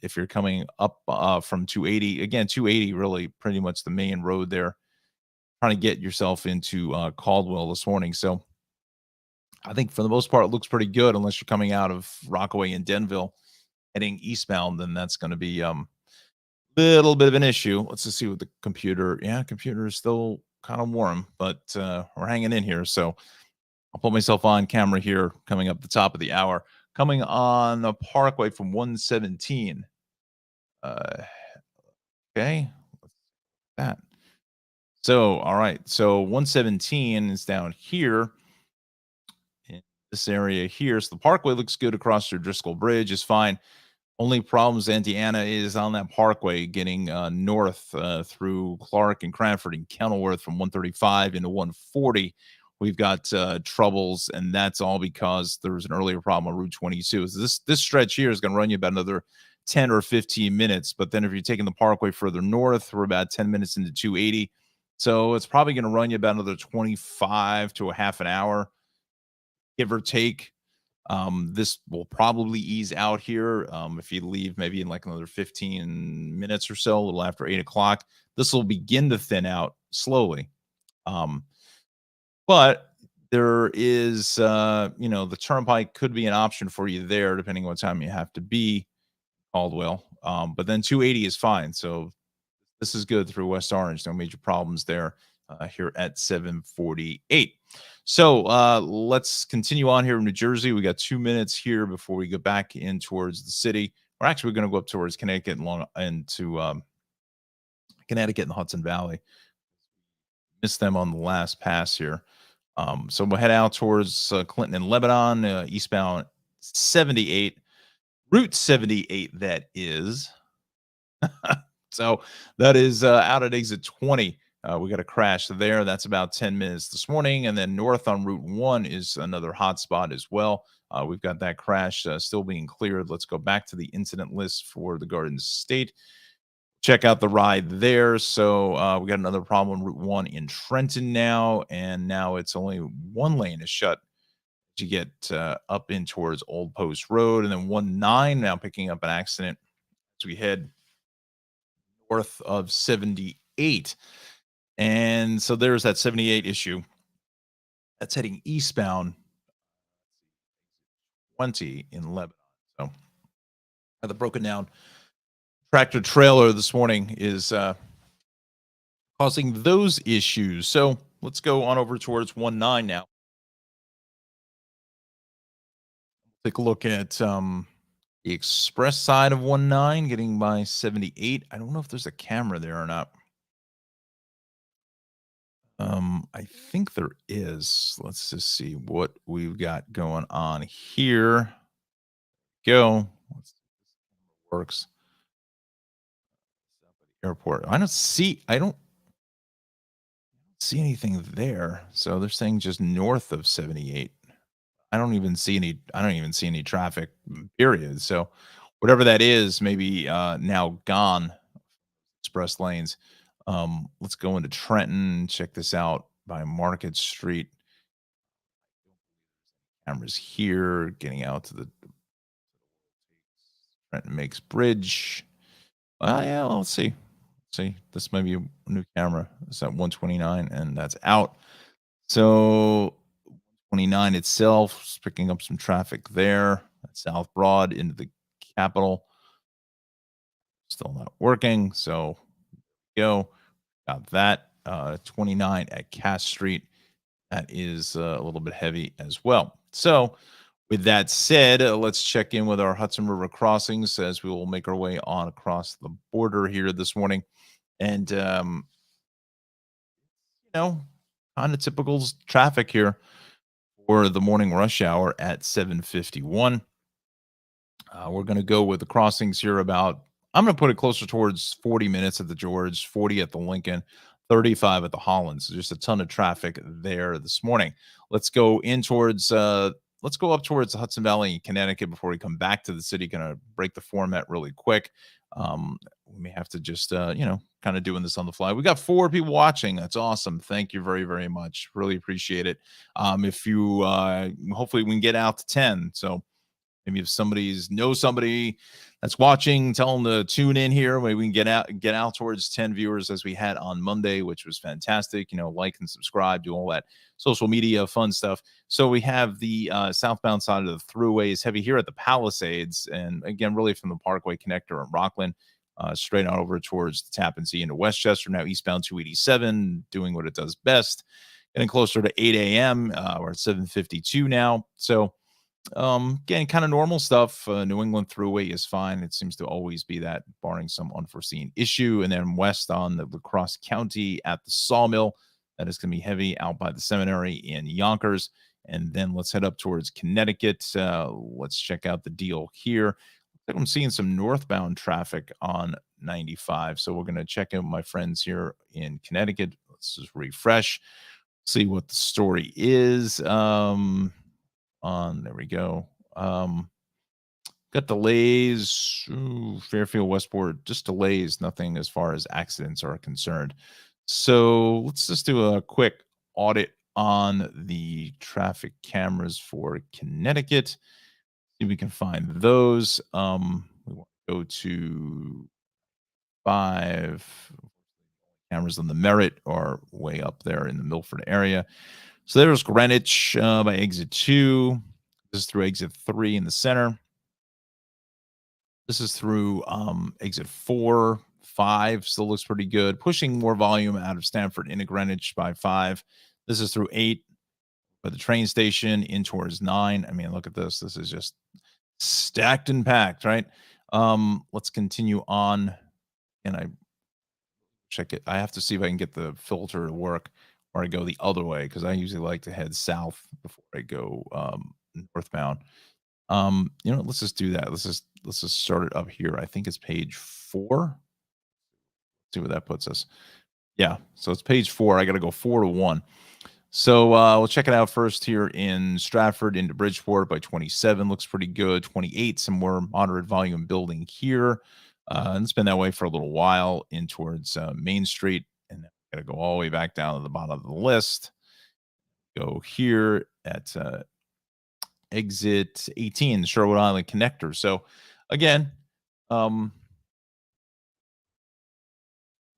If you're coming up from 280, again, 280 really pretty much the main road there. Trying to get yourself into Caldwell this morning. So I think for the most part, it looks pretty good unless you're coming out of Rockaway and Denville heading eastbound. Then that's going to be little bit of an issue. Let's just see what the computer. Yeah, computer is still kind of warm, but we're hanging in here. So I'll put myself on camera here coming up the top of the hour. Coming on the Parkway from 117. Okay. That. So, all right. So 117 is down here in this area here. So the Parkway looks good across your Driscoll Bridge is fine. Only problems, Indiana, is on that parkway getting north through Clark and Cranford and Kenilworth from 135 into 140. We've got troubles, and that's all because there was an earlier problem on Route 22. So this stretch here is going to run you about another 10 or 15 minutes. But then if you're taking the parkway further north, we're about 10 minutes into 280. So it's probably going to run you about another 25 to a half an hour, give or take. This will probably ease out here. If you leave maybe in like another 15 minutes or so, a little after 8 o'clock, this will begin to thin out slowly. Um, but there is, the turnpike could be an option for you there, depending on what time you have to be Caldwell. But then 280 is fine. So this is good through West Orange. No major problems there here at 748. So let's continue on here in New Jersey. We got 2 minutes here before we go back in towards the city. We're actually going to go up towards Connecticut and long into Connecticut and the Hudson Valley. Missed them on the last pass here. So we'll head out towards Clinton and Lebanon, eastbound 78, Route 78, that is. So that is out at exit 20. We got a crash there. That's about 10 minutes this morning. And then north on Route 1 is another hot spot as well. We've got that crash still being cleared. Let's go back to the incident list for the Garden State. Check out the ride there. So we got another problem on Route 1 in Trenton now. And now it's only one lane is shut to get up in towards Old Post Road. And then 1-9 now picking up an accident as we head north of 78. And so there's that 78 issue. That's heading eastbound 20 in Lebanon. So the broken down tractor trailer this morning is causing those issues. So let's go on over towards 1-9 now. Take a look at the express side of 1-9 getting by 78. I don't know if there's a camera there or not. I think there is. Let's just see what we've got going on here. Go. Let's see if this works. Airport. I don't see anything there. So they're saying just north of 78. I don't even see any traffic, period. So whatever that is, maybe now gone express lanes. Let's go into Trenton, check this out by Market Street. Cameras here, getting out to the Trenton Makes Bridge. Yeah, let's see. See, this might be a new camera. It's at 129, and that's out. So 29 itself is picking up some traffic there. That's South Broad into the Capitol. Still not working. So go. Got that. 29 at Cass Street. That is a little bit heavy as well. So with that said, let's check in with our Hudson River crossings as we will make our way on across the border here this morning. And, kind of typical traffic here for the morning rush hour at 7:51. We're going to go with the crossings here I'm going to put it closer towards 40 minutes at the George, 40 at the Lincoln, 35 at the Holland. So just a ton of traffic there this morning. Let's go let's go up towards the Hudson Valley in Connecticut before we come back to the city. Going to break the format really quick. We may have to just, kind of doing this on the fly. We got 4 people watching. That's awesome. Thank you very, very much. Really appreciate it. If you, hopefully we can get out to 10. So maybe if somebody that's watching, tell them to tune in here. Maybe we can get out towards 10 viewers as we had on Monday, which was fantastic. Like and subscribe, do all that social media fun stuff. So we have the southbound side of the thruway is heavy here at the Palisades. And again, really from the Parkway connector in Rockland, straight on over towards the Tappan Zee into Westchester. Now eastbound 287 doing what it does best. Getting closer to 8 a.m. We're at 7:52 now. So getting kind of normal stuff. New England Thruway is fine. It seems to always be that, barring some unforeseen issue. And then west on the La Crosse County at the Sawmill, that is going to be heavy out by the seminary in Yonkers. And then let's head up towards Connecticut. Let's check out the deal here. I think I'm seeing some northbound traffic on 95. So we're going to check in with my friends here in Connecticut. Let's just refresh, see what the story is. There we go. Got delays. Fairfield, Westport, just delays, nothing as far as accidents are concerned. So let's just do a quick audit on the traffic cameras for Connecticut. See if we can find those. We want to go to 5 cameras on the Merritt are way up there in the Milford area. So there's Greenwich by exit 2. This is through exit 3 in the center. This is through exit 4. 5 still looks pretty good. Pushing more volume out of Stamford into Greenwich by 5. This is through 8 by the train station in towards 9. I mean, look at this. This is just stacked and packed, right? Let's continue on. And I check it. I have to see if I can get the filter to work, or I go the other way, because I usually like to head south before I go northbound. Let's just do that. Let's just start it up here. I think it's page 4. Let's see where that puts us. Yeah, so it's page 4. I got to go 4 to 1. So we'll check it out first here in Stratford into Bridgeport by 27. Looks pretty good. 28, some more moderate volume building here. And it's been that way for a little while in towards Main Street. And then got to go all the way back down to the bottom of the list. Go here at exit 18, Sherwood Island connector. So again,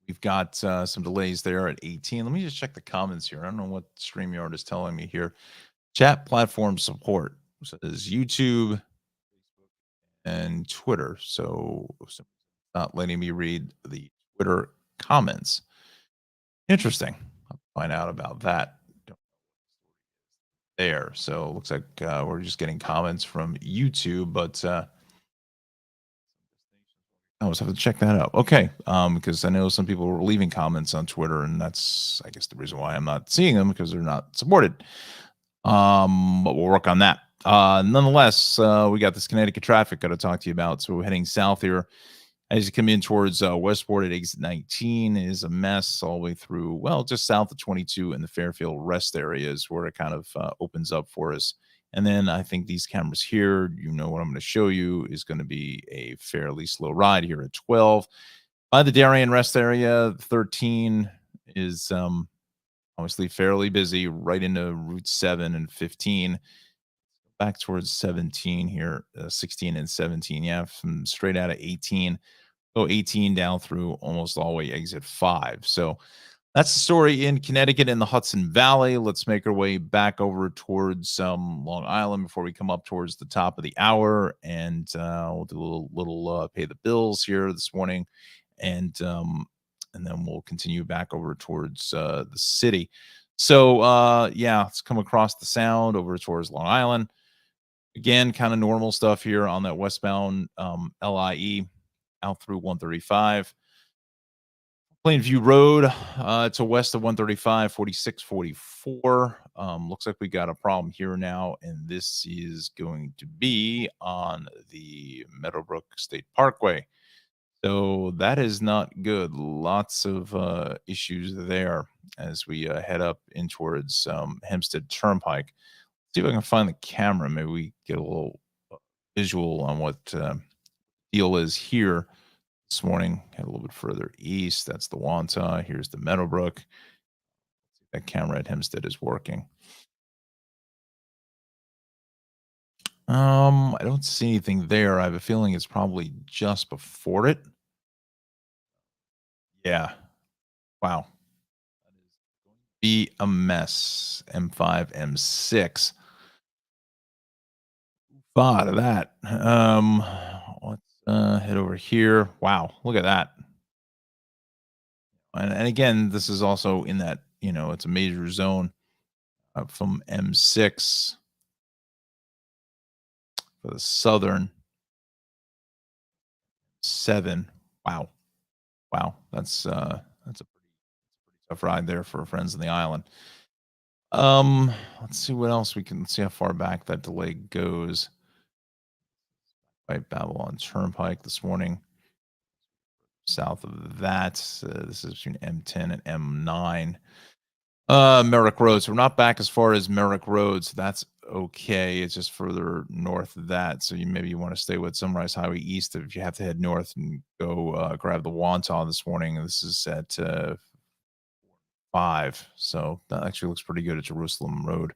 we've got some delays there at 18. Let me just check the comments here. I don't know what StreamYard is telling me here. Chat platform support says YouTube and Twitter. So it's not letting me read the Twitter comments. Interesting. I'll find out about that there. So it looks like we're just getting comments from YouTube, but I always have to check that out. Okay. Because I know some people were leaving comments on Twitter, and that's, I guess, the reason why I'm not seeing them, because they're not supported. But we'll work on that. Nonetheless, we got this Connecticut traffic got to talk to you about. So we're heading south here As you come in towards Westport at exit 19 is a mess all the way through, well, just south of 22 in the Fairfield rest areas where it kind of opens up for us. And then I think these cameras here, you know what I'm going to show you is going to be a fairly slow ride here at 12. By the Darien rest area, 13 is obviously fairly busy right into Route 7 and 15. Back towards 17 here, 16 and 17. Yeah, from straight out of 18. Go 18 down through almost all the way exit 5. So that's the story in Connecticut in the Hudson Valley. Let's make our way back over towards Long Island before we come up towards the top of the hour, and we'll do a little pay the bills here this morning, and then we'll continue back over towards the city. So yeah, let's come across the sound over towards Long Island. Again, kind of normal stuff here on that westbound LIE out through 135. Plainview Road to west of 135, 46, 44. Looks like we got a problem here now, and this is going to be on the Meadowbrook State Parkway. So that is not good. Lots of issues there as we head up in towards Hempstead Turnpike. See if I can find the camera. Maybe we get a little visual on what deal is here this morning. Head a little bit further east. That's the Wanta. Here's the Meadowbrook. That camera at Hempstead is working. I don't see anything there. I have a feeling it's probably just before it. Yeah. Wow. Be a mess. M5, M6. Thought of that. Let's head over here. Wow, look at that. And again, this is also in that, it's a major zone from M6 for the southern 7. Wow. Wow. That's a pretty tough ride there for friends in the island. Let's see what else let's see how far back that delay goes. Right, Babylon Turnpike this morning. South of that, this is between M10 and M9. Merrick Road. So we're not back as far as Merrick Road, so that's okay. It's just further north of that. So maybe you want to stay with Sunrise Highway East if you have to head north and go grab the Wantagh this morning. This is at 5. So that actually looks pretty good at Jerusalem Road.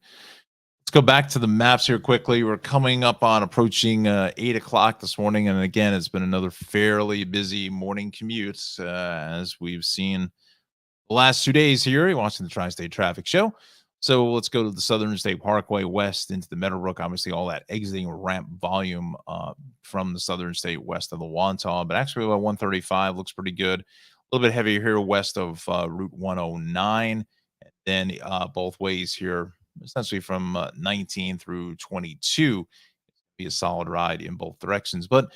Let's go back to the maps here quickly. We're coming up on approaching 8 o'clock this morning. And again, it's been another fairly busy morning commute as we've seen the last 2 days here. You're watching the Tri-State Traffic Show. So let's go to the Southern State Parkway west into the Meadowbrook. Obviously, all that exiting ramp volume from the Southern State west of the Wantagh. But actually, about 135 looks pretty good. A little bit heavier here west of Route 109. And then both ways here, essentially from 19 through 22. Be a solid ride in both directions. But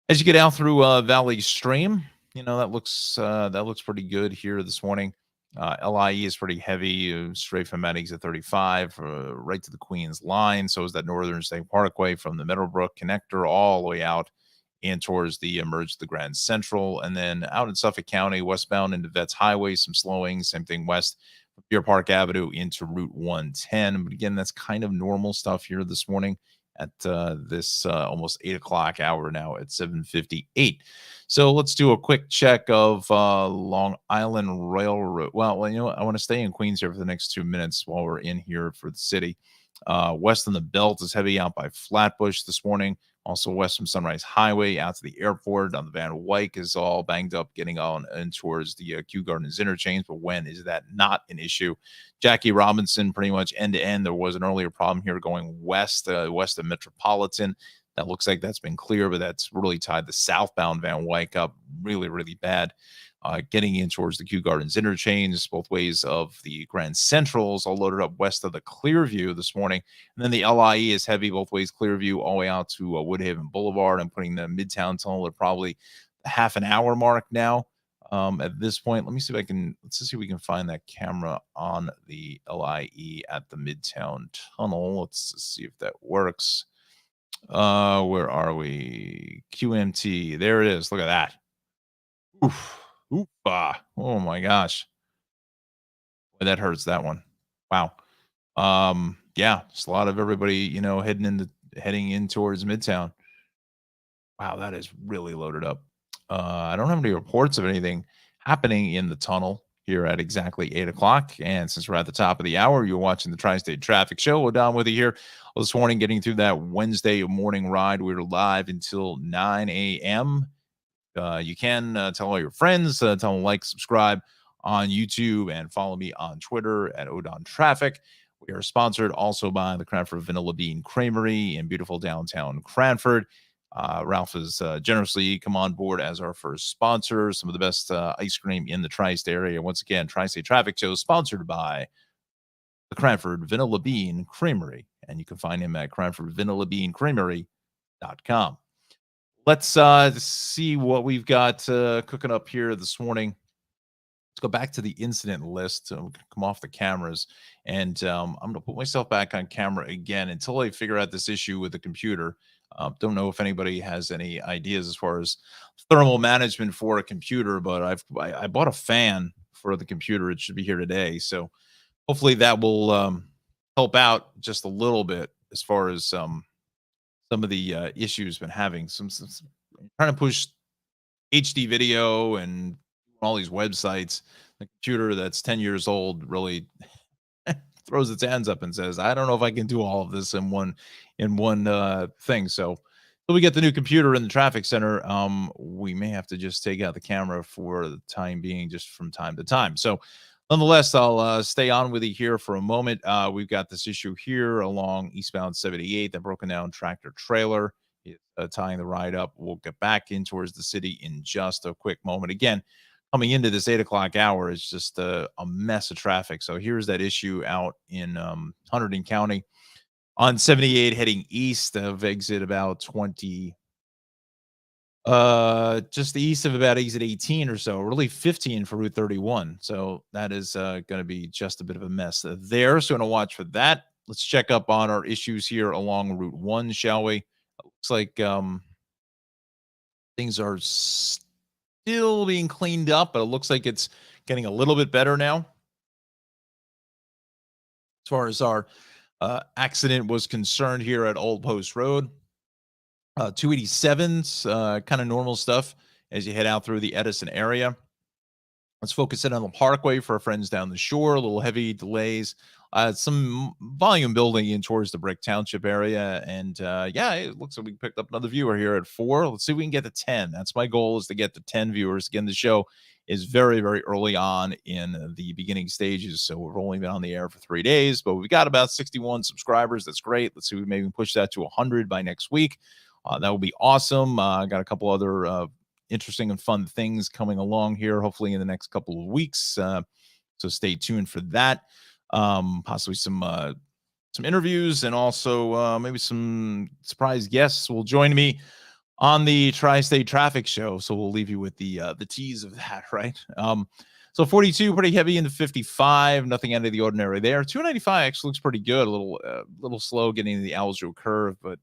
as you get out through Valley Stream, that looks pretty good here this morning. LIE is pretty heavy, straight from Maddings at 35, right to the Queens line. So is that Northern State Parkway from the Meadowbrook connector all the way out and towards the merge of the Grand Central. And then out in Suffolk County, westbound into Vets Highway, some slowing, same thing west of Deer Park Avenue into Route 110. But again, that's kind of normal stuff here this morning at this almost 8 o'clock hour now at 7:58. So let's do a quick check of Long Island Railroad. Well, you know what? I want to stay in Queens here for the next 2 minutes while we're in here for the city. West on the Belt is heavy out by Flatbush this morning. Also west from Sunrise Highway out to the airport on the Van Wyck is all banged up getting on and towards the Kew Gardens interchange. But when is that not an issue? Jackie Robinson pretty much end to end. There was an earlier problem here going west of Metropolitan. That looks like that's been clear, but that's really tied the southbound Van Wyck up really, really bad. Getting in towards the Kew Gardens interchange, both ways of the Grand Centrals, all loaded up west of the Clearview this morning. And then the LIE is heavy both ways, Clearview all the way out to Woodhaven Boulevard. I'm putting the Midtown Tunnel at probably the half an hour mark now. At this point, let's see if we can find that camera on the LIE at the Midtown Tunnel. Let's see if that works. Where are we? QMT. There it is. Look at that. Oof. Oof. Oh my gosh. Boy, that hurts, that one. Wow. Yeah, just a lot of everybody, heading in towards Midtown. Wow, that is really loaded up. I don't have any reports of anything happening in the tunnel here at exactly 8 o'clock. And since we're at the top of the hour, you're watching the Tri State Traffic Show. We're down with you here this morning, getting through that Wednesday morning ride. We're live until 9 a.m. You can tell all your friends, tell them like, subscribe on YouTube, and follow me on Twitter at Odon Traffic. We are sponsored also by the Cranford Vanilla Bean Creamery in beautiful downtown Cranford. Ralph has generously come on board as our first sponsor. Some of the best ice cream in the Tri-State area. Once again, Tri-State Traffic Show sponsored by the Cranford Vanilla Bean Creamery. And you can find him at cranfordvanillabeancreamery.com. Let's see what we've got cooking up here this morning. Let's go back to the incident list. We can come off the cameras, and I'm going to put myself back on camera again until I figure out this issue with the computer. Don't know if anybody has any ideas as far as thermal management for a computer, but I bought a fan for the computer. It should be here today, so hopefully that will help out just a little bit as far as some of the issues been having. Some trying to push HD video and all these websites. The computer that's 10 years old really throws its hands up and says, "I don't know if I can do all of this in one thing." So, till we get the new computer in the traffic center, we may have to just take out the camera for the time being, just from time to time. So, nonetheless, I'll stay on with you here for a moment. We've got this issue here along eastbound 78, that broken down tractor trailer is tying the ride up. We'll get back in towards the city in just a quick moment. Again, coming into this 8 o'clock hour is just a mess of traffic. So here's that issue out in Hunterdon County on 78 heading east of exit about 20, just east of about exit 18 or so, really 15 for Route 31. So that is going to be just a bit of a mess there. So going to watch for that. Let's check up on our issues here along Route 1, shall we? Looks like things are still being cleaned up, but it looks like it's getting a little bit better now. As far as our accident was concerned here at Old Post Road, 287's kind of normal stuff as you head out through the Edison area. Let's focus in on the Parkway for our friends down the shore. A little heavy delays, some volume building in towards the Brick Township area. And yeah, it looks like we picked up another viewer here at 4. Let's see if we can get to 10. That's my goal, is to get to 10 viewers. Again, the show is very, very early on in the beginning stages. So we've only been on the air for 3 days, but we've got about 61 subscribers. That's great. Let's see if we maybe push that to 100 by next week. That would be awesome. I got a couple other interesting and fun things coming along here, hopefully in the next couple of weeks. So stay tuned for that. Possibly some interviews, and also maybe some surprise guests will join me on the Tri-State Traffic Show. So we'll leave you with the tease of that, right? So 42, pretty heavy into 55, nothing out of the ordinary there. 295 actually looks pretty good. A little slow getting to the Aljo curve, but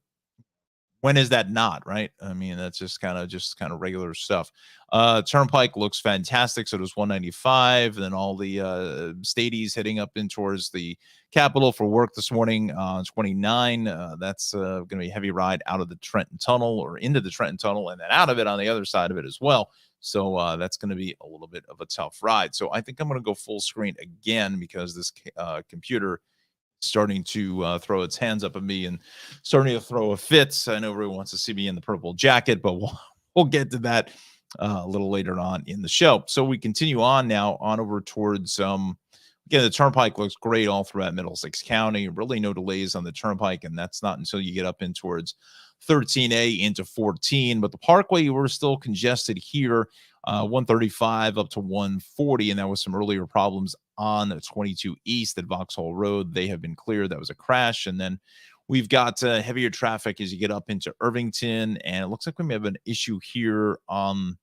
when is that not, right? I mean, that's just kind of regular stuff. Turnpike looks fantastic. So does 195. Then all the stadies heading up in towards the Capitol for work this morning on 29. That's going to be a heavy ride out of the Trenton Tunnel, or into the Trenton Tunnel, and then out of it on the other side of it as well. So that's going to be a little bit of a tough ride. So I think I'm going to go full screen again, because this computer starting to throw its hands up at me and starting to throw a fit. I know everyone wants to see me in the purple jacket, but we'll get to that a little later on in the show. So we continue on now on over towards again, the Turnpike looks great all throughout Middlesex County. Really no delays on the Turnpike, and that's not until you get up in towards 13A into 14. But the Parkway, we're still congested here, 135 up to 140, and that was some earlier problems on 22 East at Vauxhall Road. They have been cleared. That was a crash. And then we've got heavier traffic as you get up into Irvington, and it looks like we may have an issue here on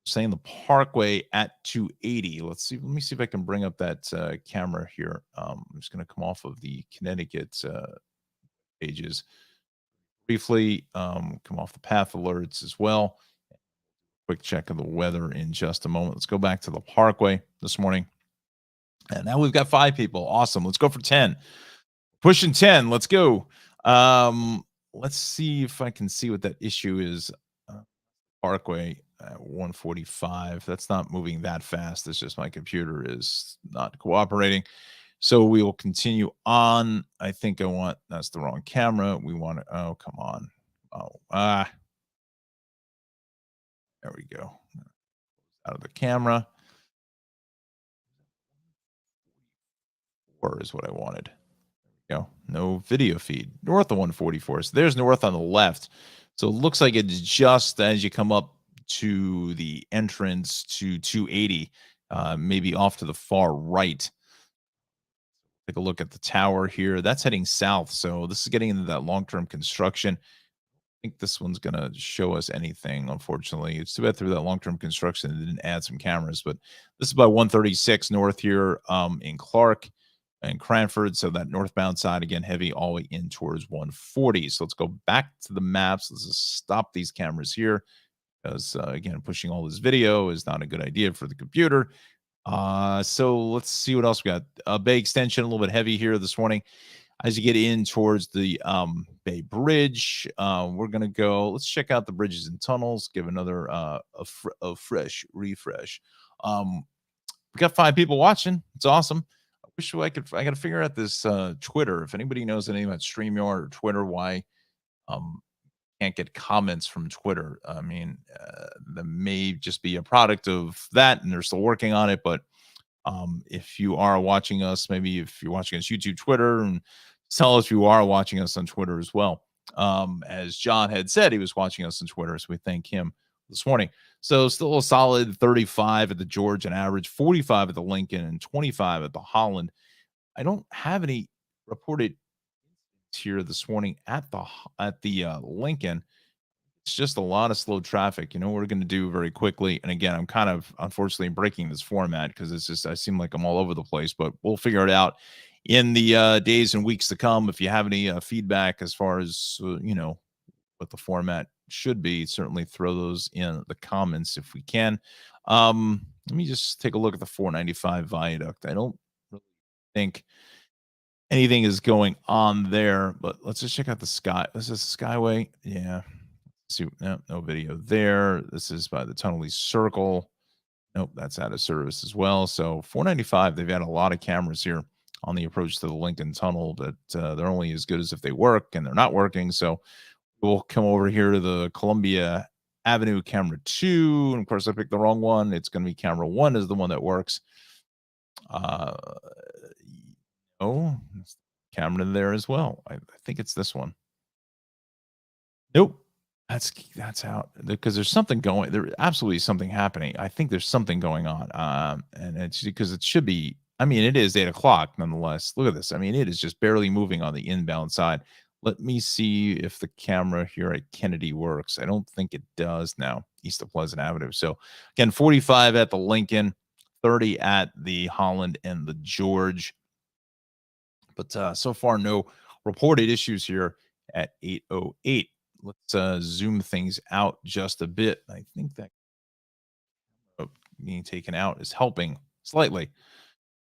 saying the Parkway at 280. Let's see. Let me see if I can bring up that camera here. I'm just going to come off of the Connecticut pages briefly, come off the path alerts as well. quick check of the weather in just a moment. Let's go back to the Parkway this morning. And now we've got 5 people. Awesome. Let's go for 10. Pushing 10. Let's go. Let's see if I can see what that issue is. Parkway at 145. That's not moving that fast. It's just my computer is not cooperating. So we will continue on. I think that's the wrong camera. We want to, oh, come on. There we go. Out of the camera. Or is what I wanted. No video feed. North of 144. So there's north on the left. So it looks like it's just as you come up to the entrance to 280, maybe off to the far right. Take a look at the tower here. That's heading south. So this is getting into that long-term construction. I think this one's going to show us anything, unfortunately. It's too bad through that long-term construction they didn't add some cameras. But this is by 136 north here in Clark and Cranford. So that northbound side, again, heavy all the way in towards 140. So let's go back to the maps. Let's just stop these cameras here because, again, pushing all this video is not a good idea for the computer. So let's see what else we got. Bay Extension, a little bit heavy here this morning. As you get in towards the Bay Bridge, we're going to go, let's check out the bridges and tunnels, give another a fresh refresh. We got 5 people watching. It's awesome. I wish I got to figure out this Twitter. If anybody knows anything about StreamYard or Twitter, why can't get comments from Twitter. I mean, that may just be a product of that, and they're still working on it. But if you are watching us, maybe if you're watching us YouTube, Twitter, and tell us if you are watching us on Twitter as well. As John had said, he was watching us on Twitter, so we thank him this morning. So still a solid 35 at the George and average, 45 at the Lincoln, and 25 at the Holland. I don't have any reported here this morning at the Lincoln. It's just a lot of slow traffic. You know what we're going to do very quickly, and again, I'm kind of unfortunately breaking this format because it's just I seem like I'm all over the place, but we'll figure it out in the days and weeks to come. If you have any feedback as far as what the format should be, certainly throw those in the comments if we can. Let me just take a look at the 495 viaduct. I don't really think anything is going on there, but let's just check out the sky. This is Skyway. Yeah. See, no video there. This is by the Tunnel Circle. Nope, that's out of service as well. So 495, they've had a lot of cameras here on the approach to the Lincoln Tunnel, but they're only as good as if they work, and they're not working. So we'll come over here to the Columbia Avenue camera 2. And of course, I picked the wrong one. It's going to be camera 1 is the one that works. Camera there as well. I think it's this one. Nope. That's out because there's something going. There absolutely something happening. I think there's something going on. And it's because it should be. I mean, it is 8 o'clock nonetheless. Look at this. I mean, it is just barely moving on the inbound side. Let me see if the camera here at Kennedy works. I don't think it does now, east of Pleasant Avenue. So again, 45 at the Lincoln, 30 at the Holland and the George. But so far, no reported issues here at 8:08. Let's zoom things out just a bit. I think that being taken out is helping slightly.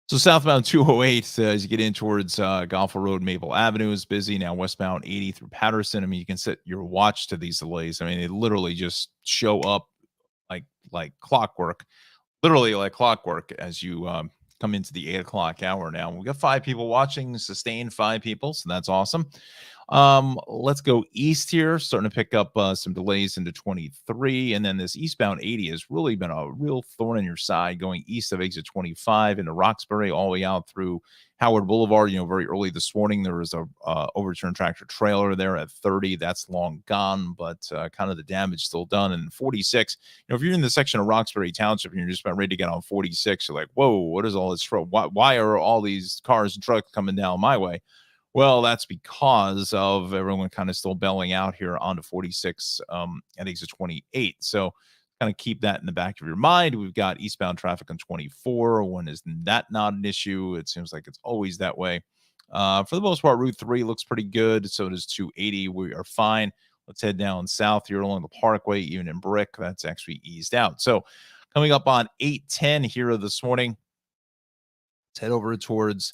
So southbound 208 as you get in towards Golfo Road, Maple Avenue is busy. Now westbound 80 through Patterson. I mean, you can set your watch to these delays. I mean, they literally just show up like clockwork, literally like clockwork as you come into the 8 o'clock hour. Now we got 5 people watching, sustained 5 people, so that's awesome. Let's go east here, starting to pick up some delays into 23, and then this eastbound 80 has really been a real thorn in your side going east of exit 25 into Roxbury all the way out through Howard Boulevard. Very early this morning there was a overturned tractor trailer there at 30. That's long gone, but kind of the damage still done. And 46, if you're in the section of Roxbury Township and you're just about ready to get on 46, you're like, whoa, what is all this for? Why are all these cars and trucks coming down my way? Well, that's because of everyone kind of still bailing out here onto 46 at exit 28. So kind of keep that in the back of your mind. We've got eastbound traffic on 24. When is that not an issue? It seems like it's always that way. For the most part, Route 3 looks pretty good. So does 280. We are fine. Let's head down south here along the Parkway, even in Brick. That's actually eased out. So coming up on 8:10 here this morning, let's head over towards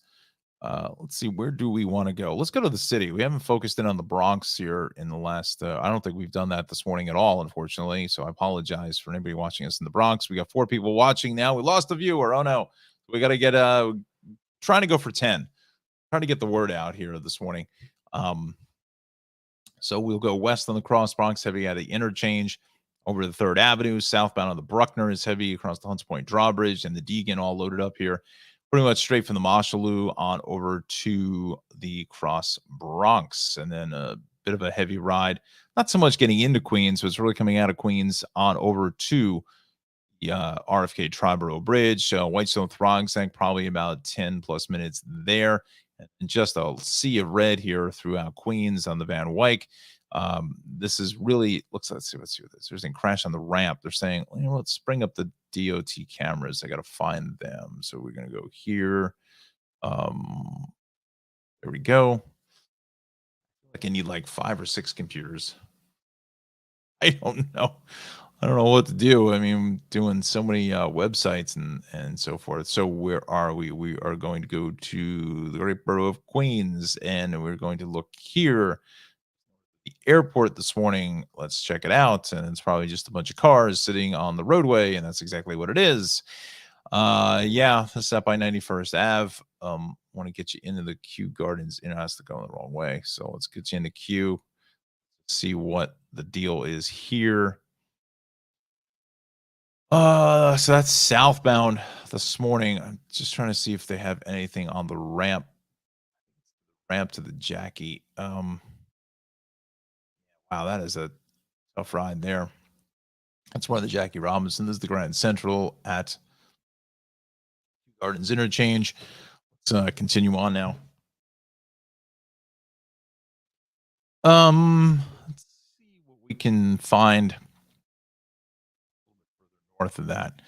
let's see, where do we want to go? Let's go to the city. We haven't focused in on the Bronx here in the last, I don't think we've done that this morning at all, unfortunately. So I apologize for anybody watching us in the Bronx. We got 4 people watching now. We lost a viewer. Oh no. We got to get, trying to go for 10, trying to get the word out here this morning. So we'll go west on the Cross Bronx, heavy at the interchange over the 3rd Avenue, southbound on the Bruckner is heavy across the Hunts Point drawbridge and the Deegan all loaded up here. Pretty much straight from the Mosholu on over to the Cross Bronx. And then a bit of a heavy ride. Not so much getting into Queens, but it's really coming out of Queens on over to the RFK Triborough Bridge. Whitestone Throgsneck, probably about 10 plus minutes there. And just a sea of red here throughout Queens on the Van Wyck. This is really, let's see what this. There's a crash on the ramp. They're saying, let's bring up the DOT cameras. I got to find them. So we're going to go here. There we go. Like I need like 5 or 6 computers. I don't know. I don't know what to do. I mean, doing so many websites and so forth. So where are we? We are going to go to the great borough of Queens, and we're going to look here. The airport this morning. Let's check it out. And it's probably just a bunch of cars sitting on the roadway, and that's exactly what it is. Yeah, this is up by 91st Ave. Want to get you into the Kew Gardens. It has to go the wrong way. So let's get you into Kew. See what the deal is here. So that's southbound this morning. I'm just trying to see if they have anything on the ramp to the Jackie. Wow, that is a tough ride there. That's one of the Jackie Robinson. This is the Grand Central at Gardens Interchange. Let's continue on now. Let's see what we can find north of that.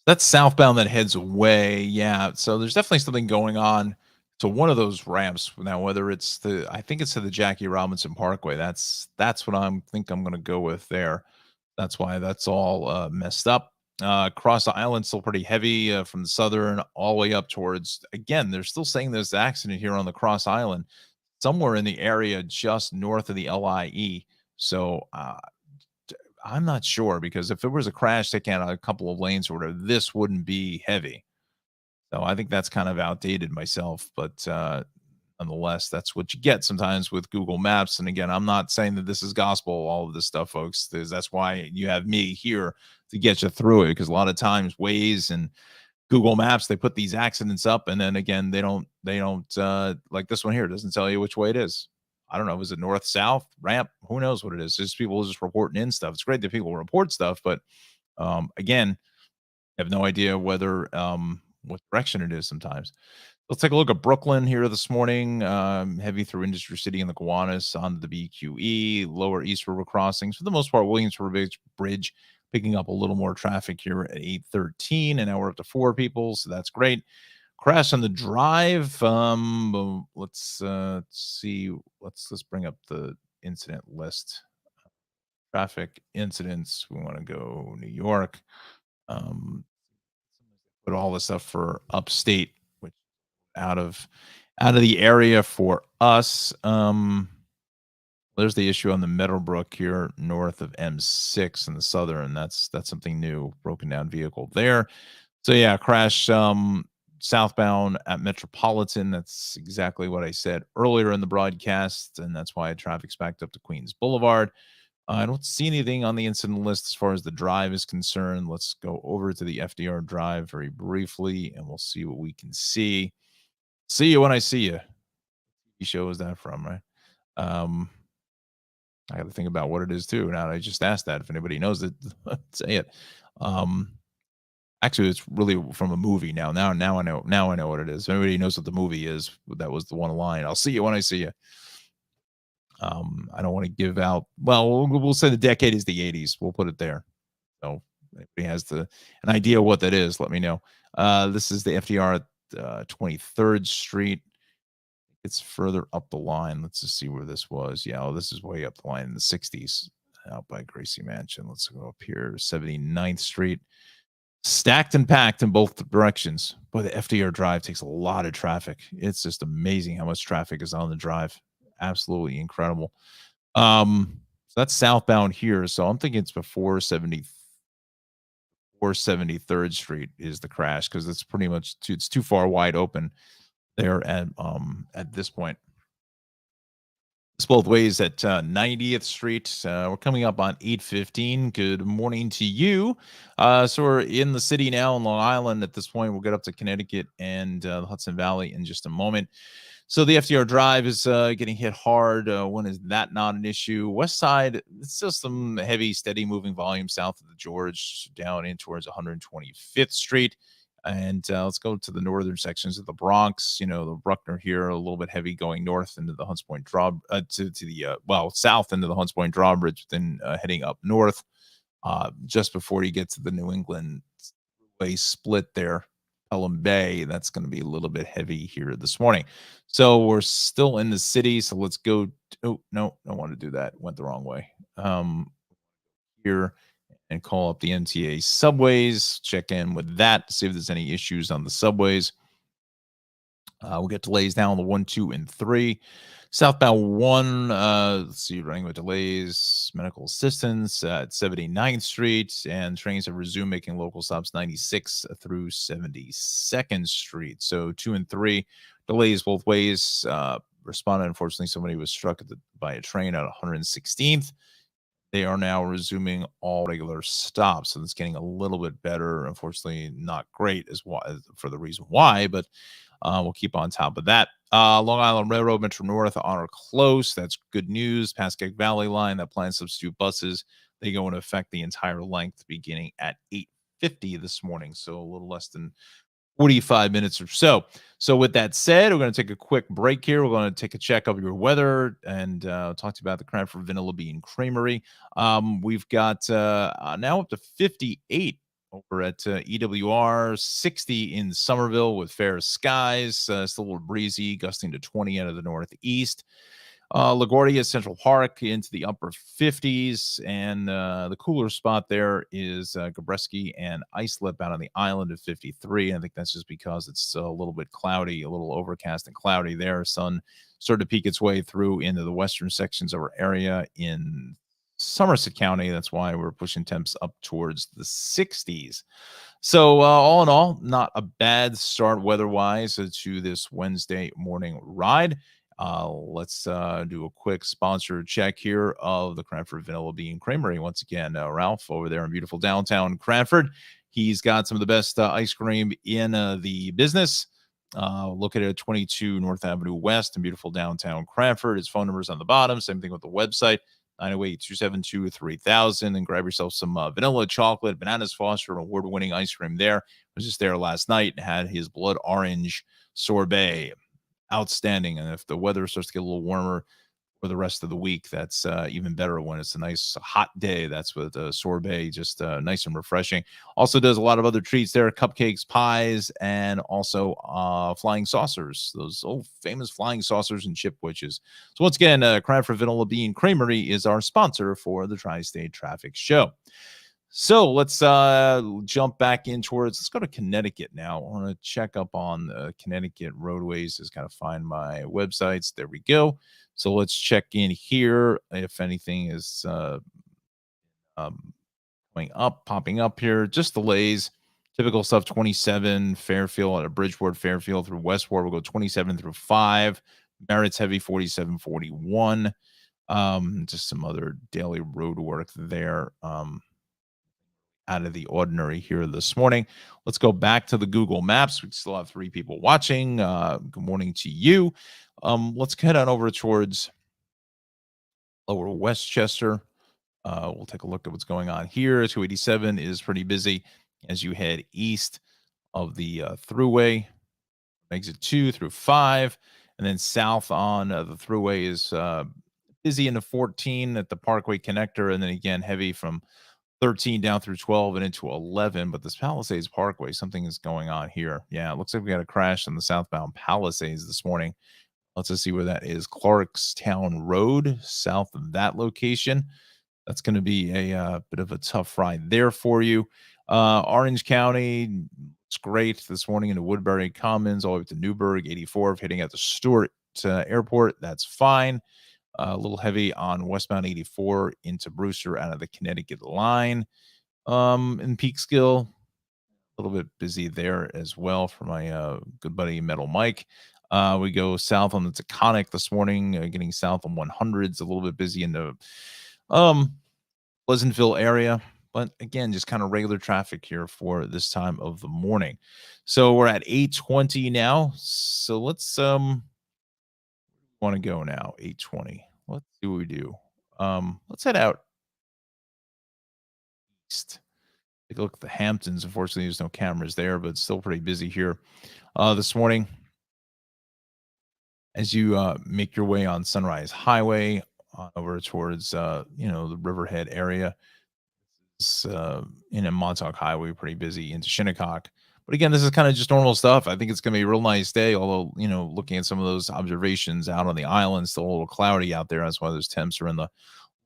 That's southbound that heads away. Yeah. So there's definitely something going on. So one of those ramps now, whether it's I think it's to the Jackie Robinson Parkway. That's what I'm going to go with there. That's why that's all messed up. Cross Island still pretty heavy from the southern all the way up towards. Again, they're still saying there's an accident here on the Cross Island, somewhere in the area just north of the LIE. So I'm not sure, because if there was a crash taking out a couple of lanes or whatever, this wouldn't be heavy. So I think that's kind of outdated myself, but nonetheless, that's what you get sometimes with Google Maps. And again, I'm not saying that this is gospel, all of this stuff, folks. That's why you have me here to get you through it, because a lot of times Waze and Google Maps, they put these accidents up, and then again, they don't like this one here, doesn't tell you which way it is. I don't know. Is it north, south, ramp? Who knows what it is? Just people just reporting in stuff. It's great that people report stuff, but again, I have no idea whether what direction it is sometimes. Let's take a look at Brooklyn here this morning. Heavy through Industry City and the Kiwanis onto the BQE, lower East River crossings. For the most part, Williams River Bridge picking up a little more traffic here at 8:13, and now we're up to 4 people, so that's great. Crash on the drive. Let's see. Let's bring up the incident list. Traffic incidents. We want to go New York. Put all this stuff for upstate, which out of the area for us. There's the issue on the Meadowbrook here north of M6 in the southern. That's something new. Broken down vehicle there. So yeah, crash southbound at Metropolitan. That's exactly what I said earlier in the broadcast, and that's why traffic's backed up to Queens Boulevard. I don't see anything on the incident list as far as the drive is concerned. Let's go over to the FDR drive very briefly, and we'll see what we can see. See you when I see you. What show is that from, right? I got to think about what it is too. Now I just asked that. If anybody knows it, say it. Actually, it's really from a movie now. Now I know. Now I know what it is. If anybody knows what the movie is, that was the one line. I'll see you when I see you. I don't want to give out. Well, we'll say the decade is the 80s. We'll put it there. So if anybody has an idea what that is, let me know. This is the FDR at 23rd Street. It's further up the line. Let's just see where this was. Yeah, this is way up the line in the 60s out by Gracie Mansion. Let's go up here, 79th Street. Stacked and packed in both directions. Boy, the FDR drive takes a lot of traffic. It's just amazing how much traffic is on the drive. Absolutely incredible. So that's southbound here. So I'm thinking it's before 73rd Street is the crash because it's pretty much it's too far wide open there at this point. It's both ways at 90th Street. We're coming up on 8:15. Good morning to you. So we're in the city now in Long Island at this point. We'll get up to Connecticut and the Hudson Valley in just a moment. So the FDR Drive is getting hit hard. When is that not an issue? West Side, it's still some heavy, steady moving volume south of the George down in towards 125th Street. And let's go to the northern sections of the Bronx. You know, the Bruckner here, a little bit heavy going north into the Hunts Point to the south into the Hunts Point drawbridge, then heading up north just before you get to the New England way split there, Pelham Bay. That's going to be a little bit heavy here this morning. So we're still in the city. So let's go. Oh, no, I don't want to do that. Went the wrong way. Here and call up the MTA subways, check in with that, see if there's any issues on the subways. We'll get delays now on the 1, 2, and 3. Southbound 1, let's see, running with delays, medical assistance at 79th Street, and trains have resumed making local stops 96 through 72nd Street. So 2 and 3, delays both ways. Responded, unfortunately, somebody was struck by a train at 116th. They are now resuming all regular stops, so it's getting a little bit better. Unfortunately, not great for the reason why, but we'll keep on top of that. Long Island Railroad, Metro North are close. That's good news. Pascagoula Valley Line, that planned substitute buses, they go into effect the entire length beginning at 8:50 this morning, so a little less than 45 minutes or so. So with that said, we're going to take a quick break here. We're going to take a check of your weather and talk to you about the Cranford Vanilla Bean Creamery. We've got now up to 58 over at EWR, 60 in Somerville with fair skies. It's a little breezy, gusting to 20 out of the northeast. LaGuardia, Central Park into the upper 50s, and the cooler spot there is Gabreski and Islip out on the island at 53. I think that's just because it's a little bit cloudy, a little overcast and cloudy there. Sun started to peek its way through into the western sections of our area in Somerset County. That's why we're pushing temps up towards the 60s. So all in all, not a bad start weather-wise to this Wednesday morning ride. Let's do a quick sponsor check here of the Cranford Vanilla Bean Creamery. Once again, Ralph over there in beautiful downtown Cranford. He's got some of the best ice cream in the business. Look at it at 22 North Avenue West in beautiful downtown Cranford. His phone number is on the bottom. Same thing with the website, 908-272-3000. And grab yourself some vanilla, chocolate, Bananas Foster, award-winning ice cream there. I was just there last night and had his blood orange sorbet. Outstanding. And if the weather starts to get a little warmer for the rest of the week, that's even better when it's a nice hot day. That's with sorbet, just nice and refreshing. Also does a lot of other treats there, cupcakes, pies, and also flying saucers, those old famous flying saucers and chip witches. So once again, Cranford Vanilla Bean Creamery is our sponsor for the Tri-State Traffic Show. So let's jump back in towards, let's go to Connecticut now. I want to check up on the Connecticut roadways, just kind of find my websites. There we go. So let's check in here if anything is coming up, popping up here. Just delays, typical stuff. 27 Fairfield at Bridgeport, Fairfield through Westport. We'll go 27 through 5. Merritt's heavy, 47, 41. Just some other daily road work there. Out of the ordinary here this morning. Let's go back to the Google Maps. We still have 3 people watching. Good morning to you. Let's head on over towards Lower Westchester. We'll take a look at what's going on here. 287 is pretty busy as you head east of the thruway. Exit 2 through 5. And then south on the thruway is busy into 14 at the Parkway connector. And then again, heavy from 13 down through 12 and into 11, but this Palisades Parkway, something is going on here. Yeah, it looks like we got a crash on the southbound Palisades this morning. Let's just see where that is. Clarkstown Road, south of that location. That's going to be a bit of a tough ride there for you. Orange County, it's great this morning into Woodbury Commons, all the way up to Newburgh, 84, heading out to Stewart Airport. That's fine. A little heavy on westbound 84 into Brewster out of the Connecticut line. In Peekskill, a little bit busy there as well for my good buddy Metal Mike. We go south on the Taconic this morning, getting south on 100s, a little bit busy in the um, Pleasantville area. But again, just kind of regular traffic here for this time of the morning. So we're at 8:20 now. So let's want to go now. 8:20. Let's see what we do. Let's head out east. Take a look at the Hamptons. Unfortunately, there's no cameras there, but it's still pretty busy here this morning. As you make your way on Sunrise Highway over towards the Riverhead area, it's in a Montauk Highway, pretty busy into Shinnecock. But again, this is kind of just normal stuff. I think it's going to be a real nice day. Although, looking at some of those observations out on the island, still a little cloudy out there. That's why those temps are in the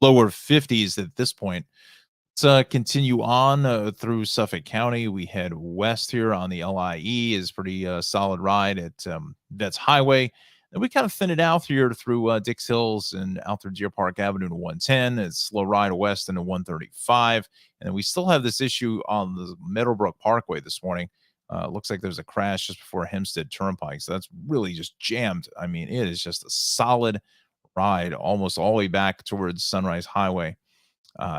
lower 50s at this point. Let's continue on through Suffolk County. We head west here on the LIE. Is pretty solid ride at Vets Highway. And we kind of thin it out here through Dix Hills and out through Deer Park Avenue to 110. It's slow ride west into 135. And we still have this issue on the Meadowbrook Parkway this morning. Looks like there's a crash just before Hempstead Turnpike. So that's really just jammed. I mean, it is just a solid ride almost all the way back towards Sunrise Highway.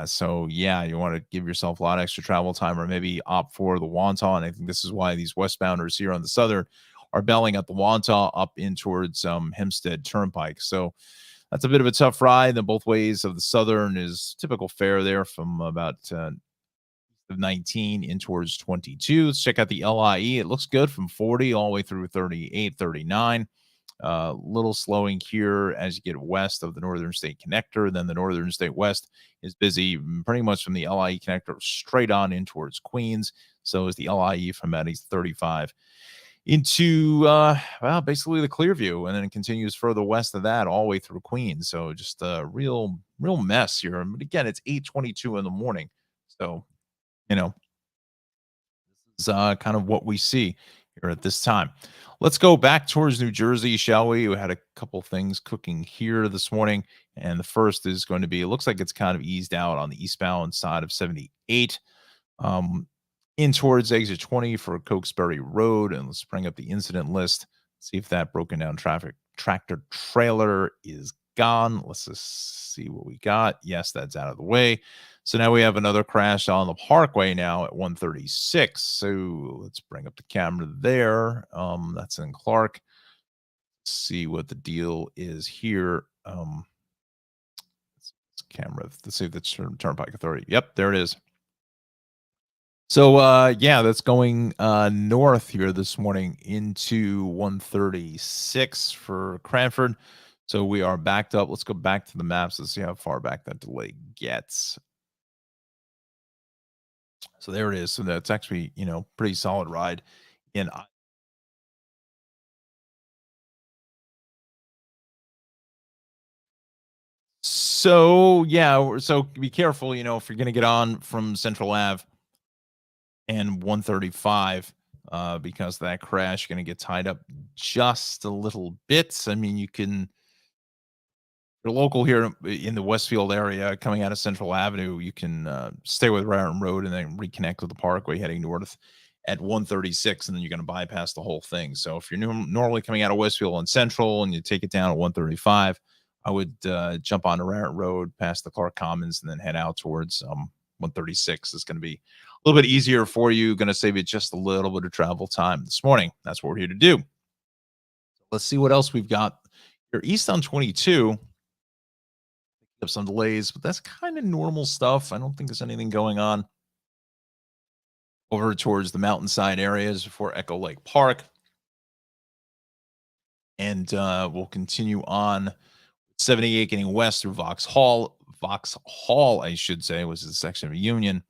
So yeah, you want to give yourself a lot of extra travel time or maybe opt for the Wantagh. I think this is why these westbounders here on the southern are belling at the Wantagh up in towards Hempstead Turnpike. So that's a bit of a tough ride. The both ways of the southern is typical fare there from about 19 in towards 22. Let's check out the LIE. It looks good from 40 all the way through 38, 39. Little slowing here as you get west of the Northern State Connector. Then the Northern State West is busy pretty much from the LIE Connector straight on in towards Queens. So is the LIE from about 35 into basically the Clearview, and then it continues further west of that all the way through Queens. So just a real mess here. But again, it's 8:22 in the morning. So, this is kind of what we see here at this time. Let's go back towards New Jersey, shall we? We had a couple things cooking here this morning, and the first is going to be, it looks like it's kind of eased out on the eastbound side of 78, in towards exit 20 for Cokesbury Road. And let's bring up the incident list, see if that broken down traffic tractor trailer is gone. Let's just see what we got. Yes, that's out of the way. So now we have another crash on the Parkway now at 136. So let's bring up the camera there. That's in Clark. Let's see what the deal is here. Camera. Let's see if that's Turnpike Authority. Yep, there it is. So that's going north here this morning into 136 for Cranford. So we are backed up. Let's go back to the maps. Let's see how far back that delay gets. So there it is. So that's actually, pretty solid ride in. So yeah, so be careful, if you're going to get on from Central Ave and 135, because of that crash, you're going to get tied up just a little bit. I mean, you're local here in the Westfield area coming out of Central Avenue, you can stay with Raritan Road and then reconnect with the Parkway heading north at 136, and then you're going to bypass the whole thing. So if you're normally coming out of Westfield on Central and you take it down at 135, I would jump onto Raritan Road past the Clark Commons and then head out towards 136. It's going to be a little bit easier for you, going to save you just a little bit of travel time this morning. That's what we're here to do. Let's see what else we've got here. East on 22. Have some delays, but that's kind of normal stuff. I don't think there's anything going on over towards the mountainside areas before Echo Lake Park. And we'll continue on 78 getting west through Vauxhall, I should say, was the section of Union.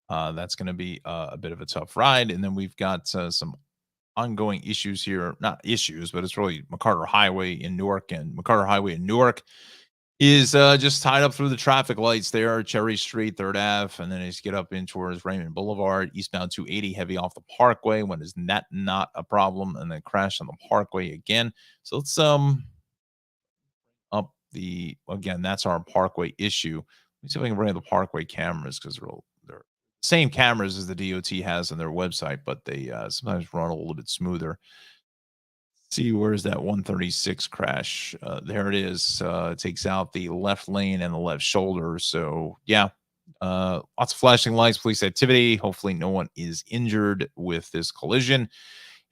That's going to be a bit of a tough ride. And then we've got some ongoing issues here, not issues, but it's really McCarter Highway in Newark, and McCarter Highway in Newark is just tied up through the traffic lights there, Cherry Street, 3rd Ave, and then as you get up in towards Raymond Boulevard, eastbound 280, heavy off the Parkway. When is that not a problem? And then crash on the Parkway again. So let's up the again. That's our Parkway issue. Let me see if I can bring up the Parkway cameras because they're same cameras as the DOT has on their website, but they sometimes run a little bit smoother. See, where's that 136 crash? There it is. It takes out the left lane and the left shoulder. So, yeah, lots of flashing lights, police activity. Hopefully, no one is injured with this collision.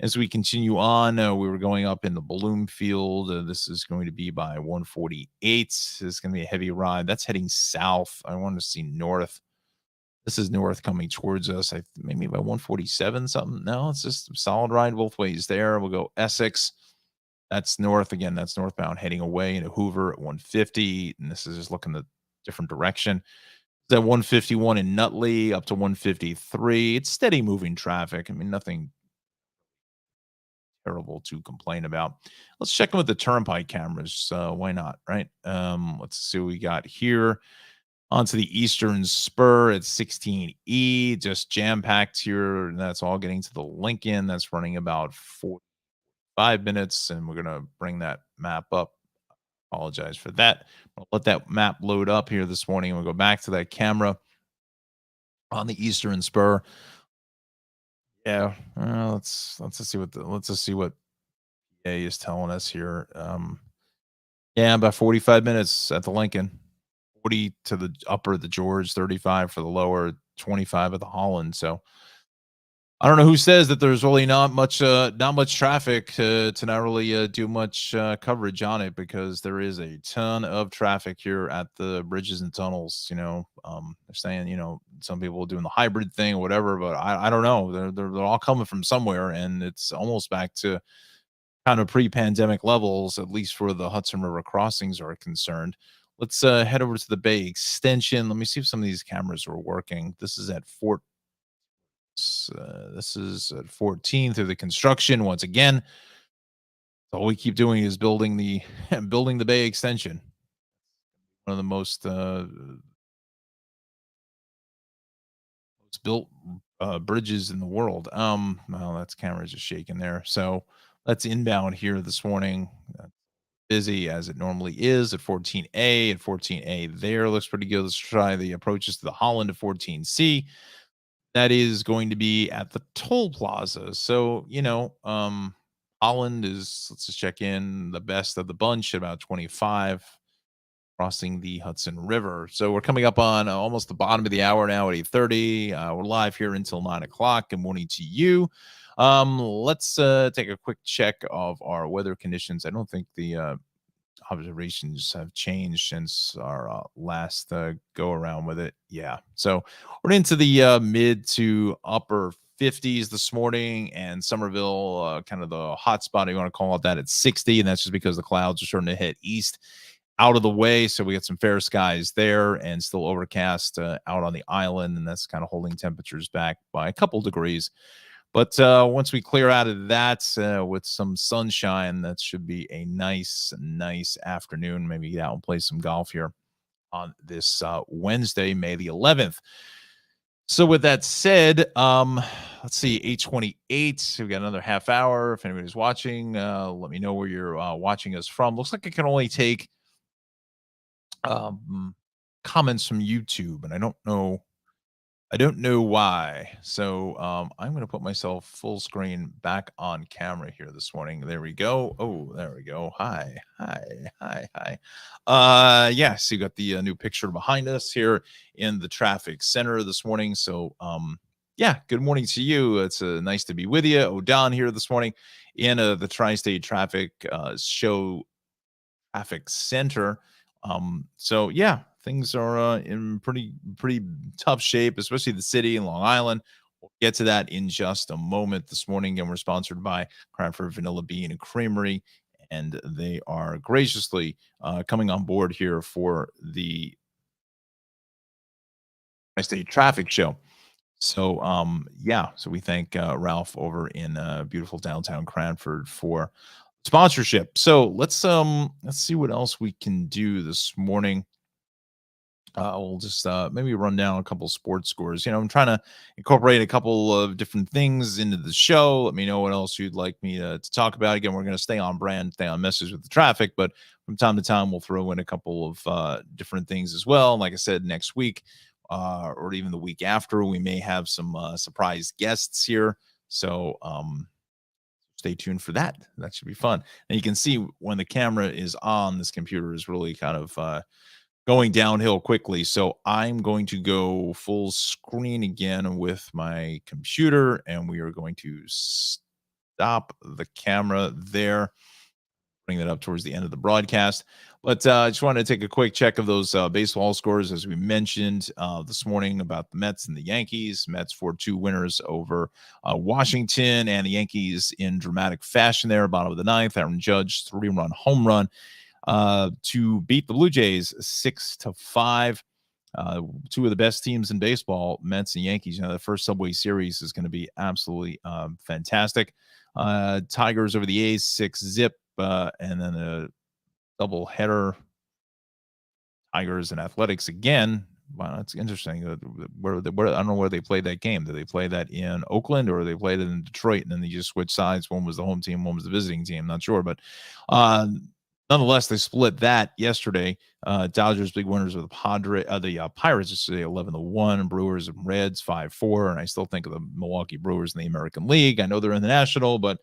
As we continue on, we were going up in the Bloomfield. This is going to be by 148. This is going to be a heavy ride. That's heading south. I want to see north. This is north coming towards us. Maybe by 147 something. No, it's just a solid ride both ways there. We'll go Essex. That's north again. That's northbound heading away into Hoover at 150. And this is just looking the different direction. It's at 151 in Nutley up to 153. It's steady moving traffic. I mean, nothing terrible to complain about. Let's check in with the turnpike cameras. Why not? Right. Let's see what we got here. Onto the Eastern Spur at 16E, just jam packed here. And that's all getting to the Lincoln. That's running about 45 minutes. And we're going to bring that map up. Apologize for that. I'll let that map load up here this morning. We'll go back to that camera on the Eastern Spur. Yeah, let's just see what PA is telling us here. Yeah, about 45 minutes at the Lincoln. 40 to the upper of the George, 35 for the lower, 25 at the Holland. So I don't know who says that there's really not much traffic to not really do much coverage on it, because there is a ton of traffic here at the bridges and tunnels. They're saying, some people are doing the hybrid thing or whatever, but I don't know. They're all coming from somewhere, and it's almost back to kind of pre-pandemic levels, at least for the Hudson River crossings are concerned. Let's head over to the Bay Extension. Let me see if some of these cameras are working. This is at 14 through the construction once again. All we keep doing is building the building the Bay Extension. One of the most built bridges in the world. Well, that's cameras just shaking there. So let's inbound here this morning. Busy as it normally is at 14A. At 14A there looks pretty good. Let's try the approaches to the Holland at 14C. That is going to be at the toll plaza. So, Holland is, let's just check in, the best of the bunch at about 25, crossing the Hudson River. So we're coming up on almost the bottom of the hour now at 8:30. We're live here until 9 o'clock. Good morning to you. Let's take a quick check of our weather conditions. I don't think the observations have changed since our last go around with it. Yeah. So we're into the mid to upper 50s this morning, and Somerville, kind of the hot spot, you want to call it that, at 60. And that's just because the clouds are starting to head east out of the way. So we got some fair skies there and still overcast out on the island. And that's kind of holding temperatures back by a couple degrees. But once we clear out of that with some sunshine, that should be a nice afternoon. Maybe get out and play some golf here on this Wednesday, May the 11th. So with that said, let's see, 8:28. We've got another half hour. If anybody's watching, let me know where you're watching us from. Looks like I can only take comments from YouTube, and I don't know why. So I'm going to put myself full screen back on camera here this morning. There we go. Oh, there we go. Hi. Yeah, so you got the new picture behind us here in the traffic center this morning. So yeah, good morning to you. It's nice to be with you. O'Don here this morning in the Tri-State Traffic Show Traffic Center. So yeah, things are in pretty tough shape, especially the city and Long Island. We'll get to that in just a moment. This morning, and we're sponsored by Cranford Vanilla Bean and Creamery, and they are graciously coming on board here for the Tri-State Traffic Show. Yeah, so we thank Ralph over in beautiful downtown Cranford for sponsorship. So let's see what else we can do this morning. We'll just maybe run down a couple sports scores. I'm trying to incorporate a couple of different things into the show. Let me know what else you'd like me to talk about. Again, we're going to stay on brand, stay on message with the traffic, but from time to time, we'll throw in a couple of different things as well. And like I said, next week or even the week after, we may have some surprise guests here. Stay tuned for that. That should be fun. And you can see when the camera is on, this computer is really kind of going downhill quickly. So I'm going to go full screen again with my computer, and we are going to stop the camera there, bring that up towards the end of the broadcast. But I just wanted to take a quick check of those baseball scores, as we mentioned this morning about the Mets and the Yankees. Mets 4-2 winners over Washington, and the Yankees in dramatic fashion there, bottom of the ninth. Aaron Judge, 3-run home run to beat the Blue Jays 6-5. Two of the best teams in baseball, Mets and Yankees. The first Subway Series is going to be absolutely fantastic. Tigers over the A's 6-zip, and then a double header. Tigers and Athletics again. Wow, that's interesting. Where I don't know where they played that game. Did they play that in Oakland or they played it in Detroit? And then they just switched sides. One was the home team, one was the visiting team. Not sure, but nonetheless, they split that yesterday. Dodgers big winners with the Pirates yesterday, 11-1. Brewers and Reds 5-4. And I still think of the Milwaukee Brewers in the American League. I know they're in the National, but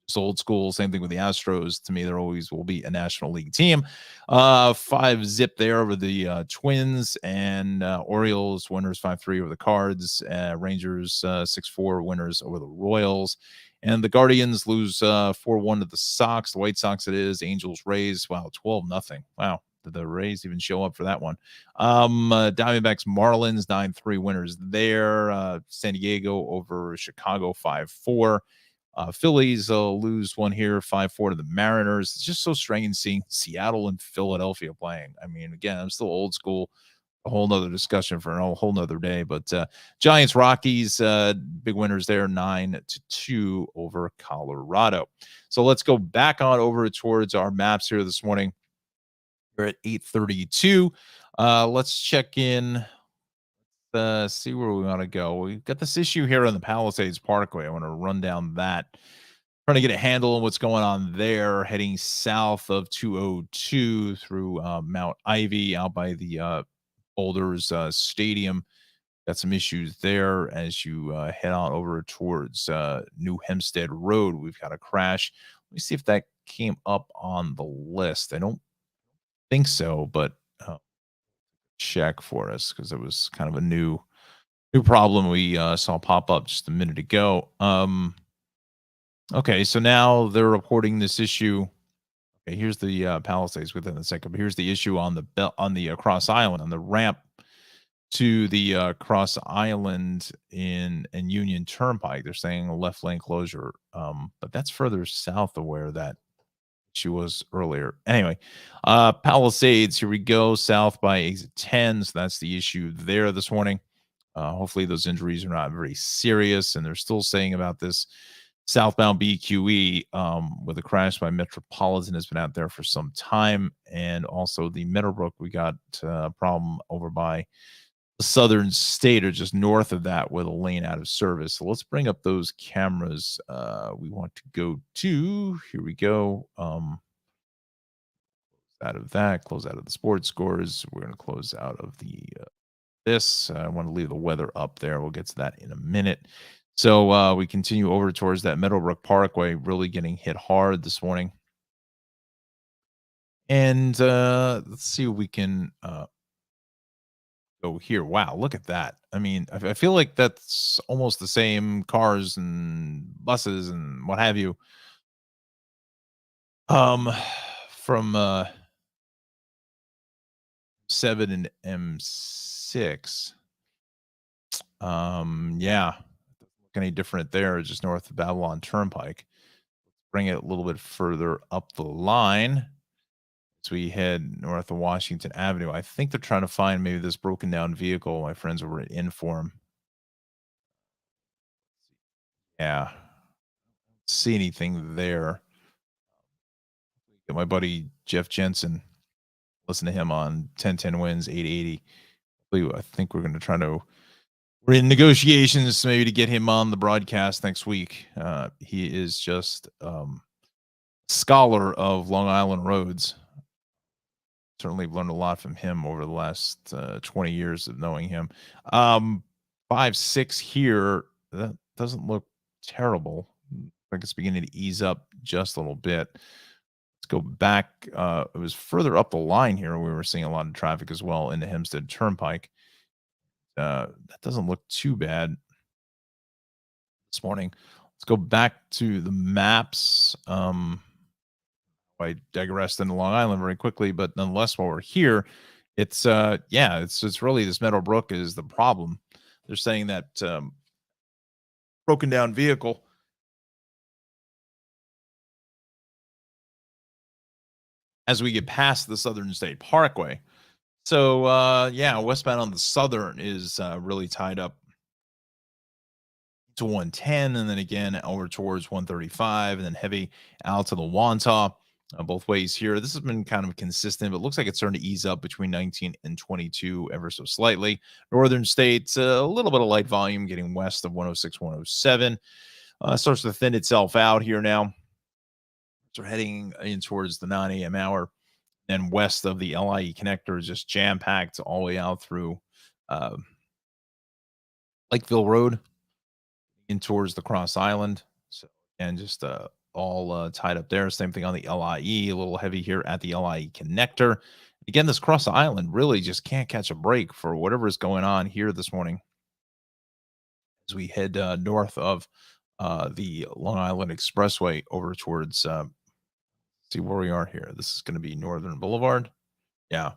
it's old school. Same thing with the Astros. To me, there always will be a National League team. 5-zip there over the Twins, and Orioles winners 5-3 over the Cards. Rangers 6-4 winners over the Royals. And the Guardians lose 4-1 to the Sox. The White Sox it is. Angels Rays. Wow, 12-0. Wow. Did the Rays even show up for that one? Diamondbacks Marlins 9-3 winners there. San Diego over Chicago 5-4. Phillies lose one here 5-4 to the Mariners. It's just so strange seeing Seattle and Philadelphia playing. I mean, again, I'm still old school. A whole nother discussion for a whole nother day. But Giants Rockies, big winners there, 9-2 over Colorado. So let's go back on over towards our maps here this morning. We're at 8:32. Let's check in. See where we want to go. We've got this issue here on the Palisades Parkway. I want to run down that. Trying to get a handle on what's going on there, heading south of 202 through Mount Ivy out by the Boulders Stadium. Got some issues there as you head on over towards New Hempstead Road. We've got a crash. Let me see if that came up on the list. I don't think so, but check for us because it was kind of a new problem we saw pop up just a minute ago. Okay, so now they're reporting this issue. Okay, here's the Palisades within a second. But here's the issue on the Cross Island, on the ramp to the Cross Island in Union Turnpike. They're saying a left lane closure, but that's further south of where that issue was earlier. Anyway, Palisades. Here we go, south by exit 10. So that's the issue there this morning. Hopefully those injuries are not very serious, and they're still saying about this southbound BQE with a crash by Metropolitan has been out there for some time, and also the Meadowbrook, we got a problem over by the Southern State or just north of that with a lane out of service. So let's bring up those cameras we want to go to. Here we go. Out of that, close out of the sports scores. We're going to close out of the this. I want to leave the weather up there. We'll get to that in a minute. So we continue over towards that Meadowbrook Parkway, really getting hit hard this morning. And let's see if we can go here. Wow, look at that. I mean, I feel like that's almost the same cars and buses and what have you. From 7 and M6. Yeah, look any different there, just north of Babylon Turnpike. Bring it a little bit further up the line as we head north of Washington Avenue. I think they're trying to find maybe this broken down vehicle. My friends over at Inform Yeah, see anything there. Get my buddy Jeff Jensen. Listen to him on 1010 wins 880. I think we're going to try to. We're in negotiations maybe to get him on the broadcast next week. He is just scholar of Long Island roads. Certainly learned a lot from him over the last 20 years of knowing him. 5-6 here. That doesn't look terrible. I think it's beginning to ease up just a little bit. Let's go back. It was further up the line here. We were seeing a lot of traffic as well in the Hempstead Turnpike. That doesn't look too bad this morning. Let's go back to the maps. I digressed into Long Island very quickly, but nonetheless, while we're here, it's really this Meadowbrook is the problem. They're saying that broken down vehicle as we get past the Southern State Parkway. So westbound on the Southern is really tied up to 110, and then again over towards 135, and then heavy out to the Wantagh. Both ways here. This has been kind of consistent, but it looks like it's starting to ease up between 19 and 22 ever so slightly. Northern states, a little bit of light volume getting west of 106, 107. Starts to thin itself out here now. So we're heading in towards the 9 a.m. hour. And west of the LIE connector is just jam packed all the way out through Lakeville Road in towards the Cross Island. So, and just all tied up there. Same thing on the LIE, a little heavy here at the LIE connector. Again, this Cross Island really just can't catch a break for whatever is going on here this morning as we head north of the Long Island Expressway over towards, see where we are here. This is going to be Northern Boulevard. Yeah.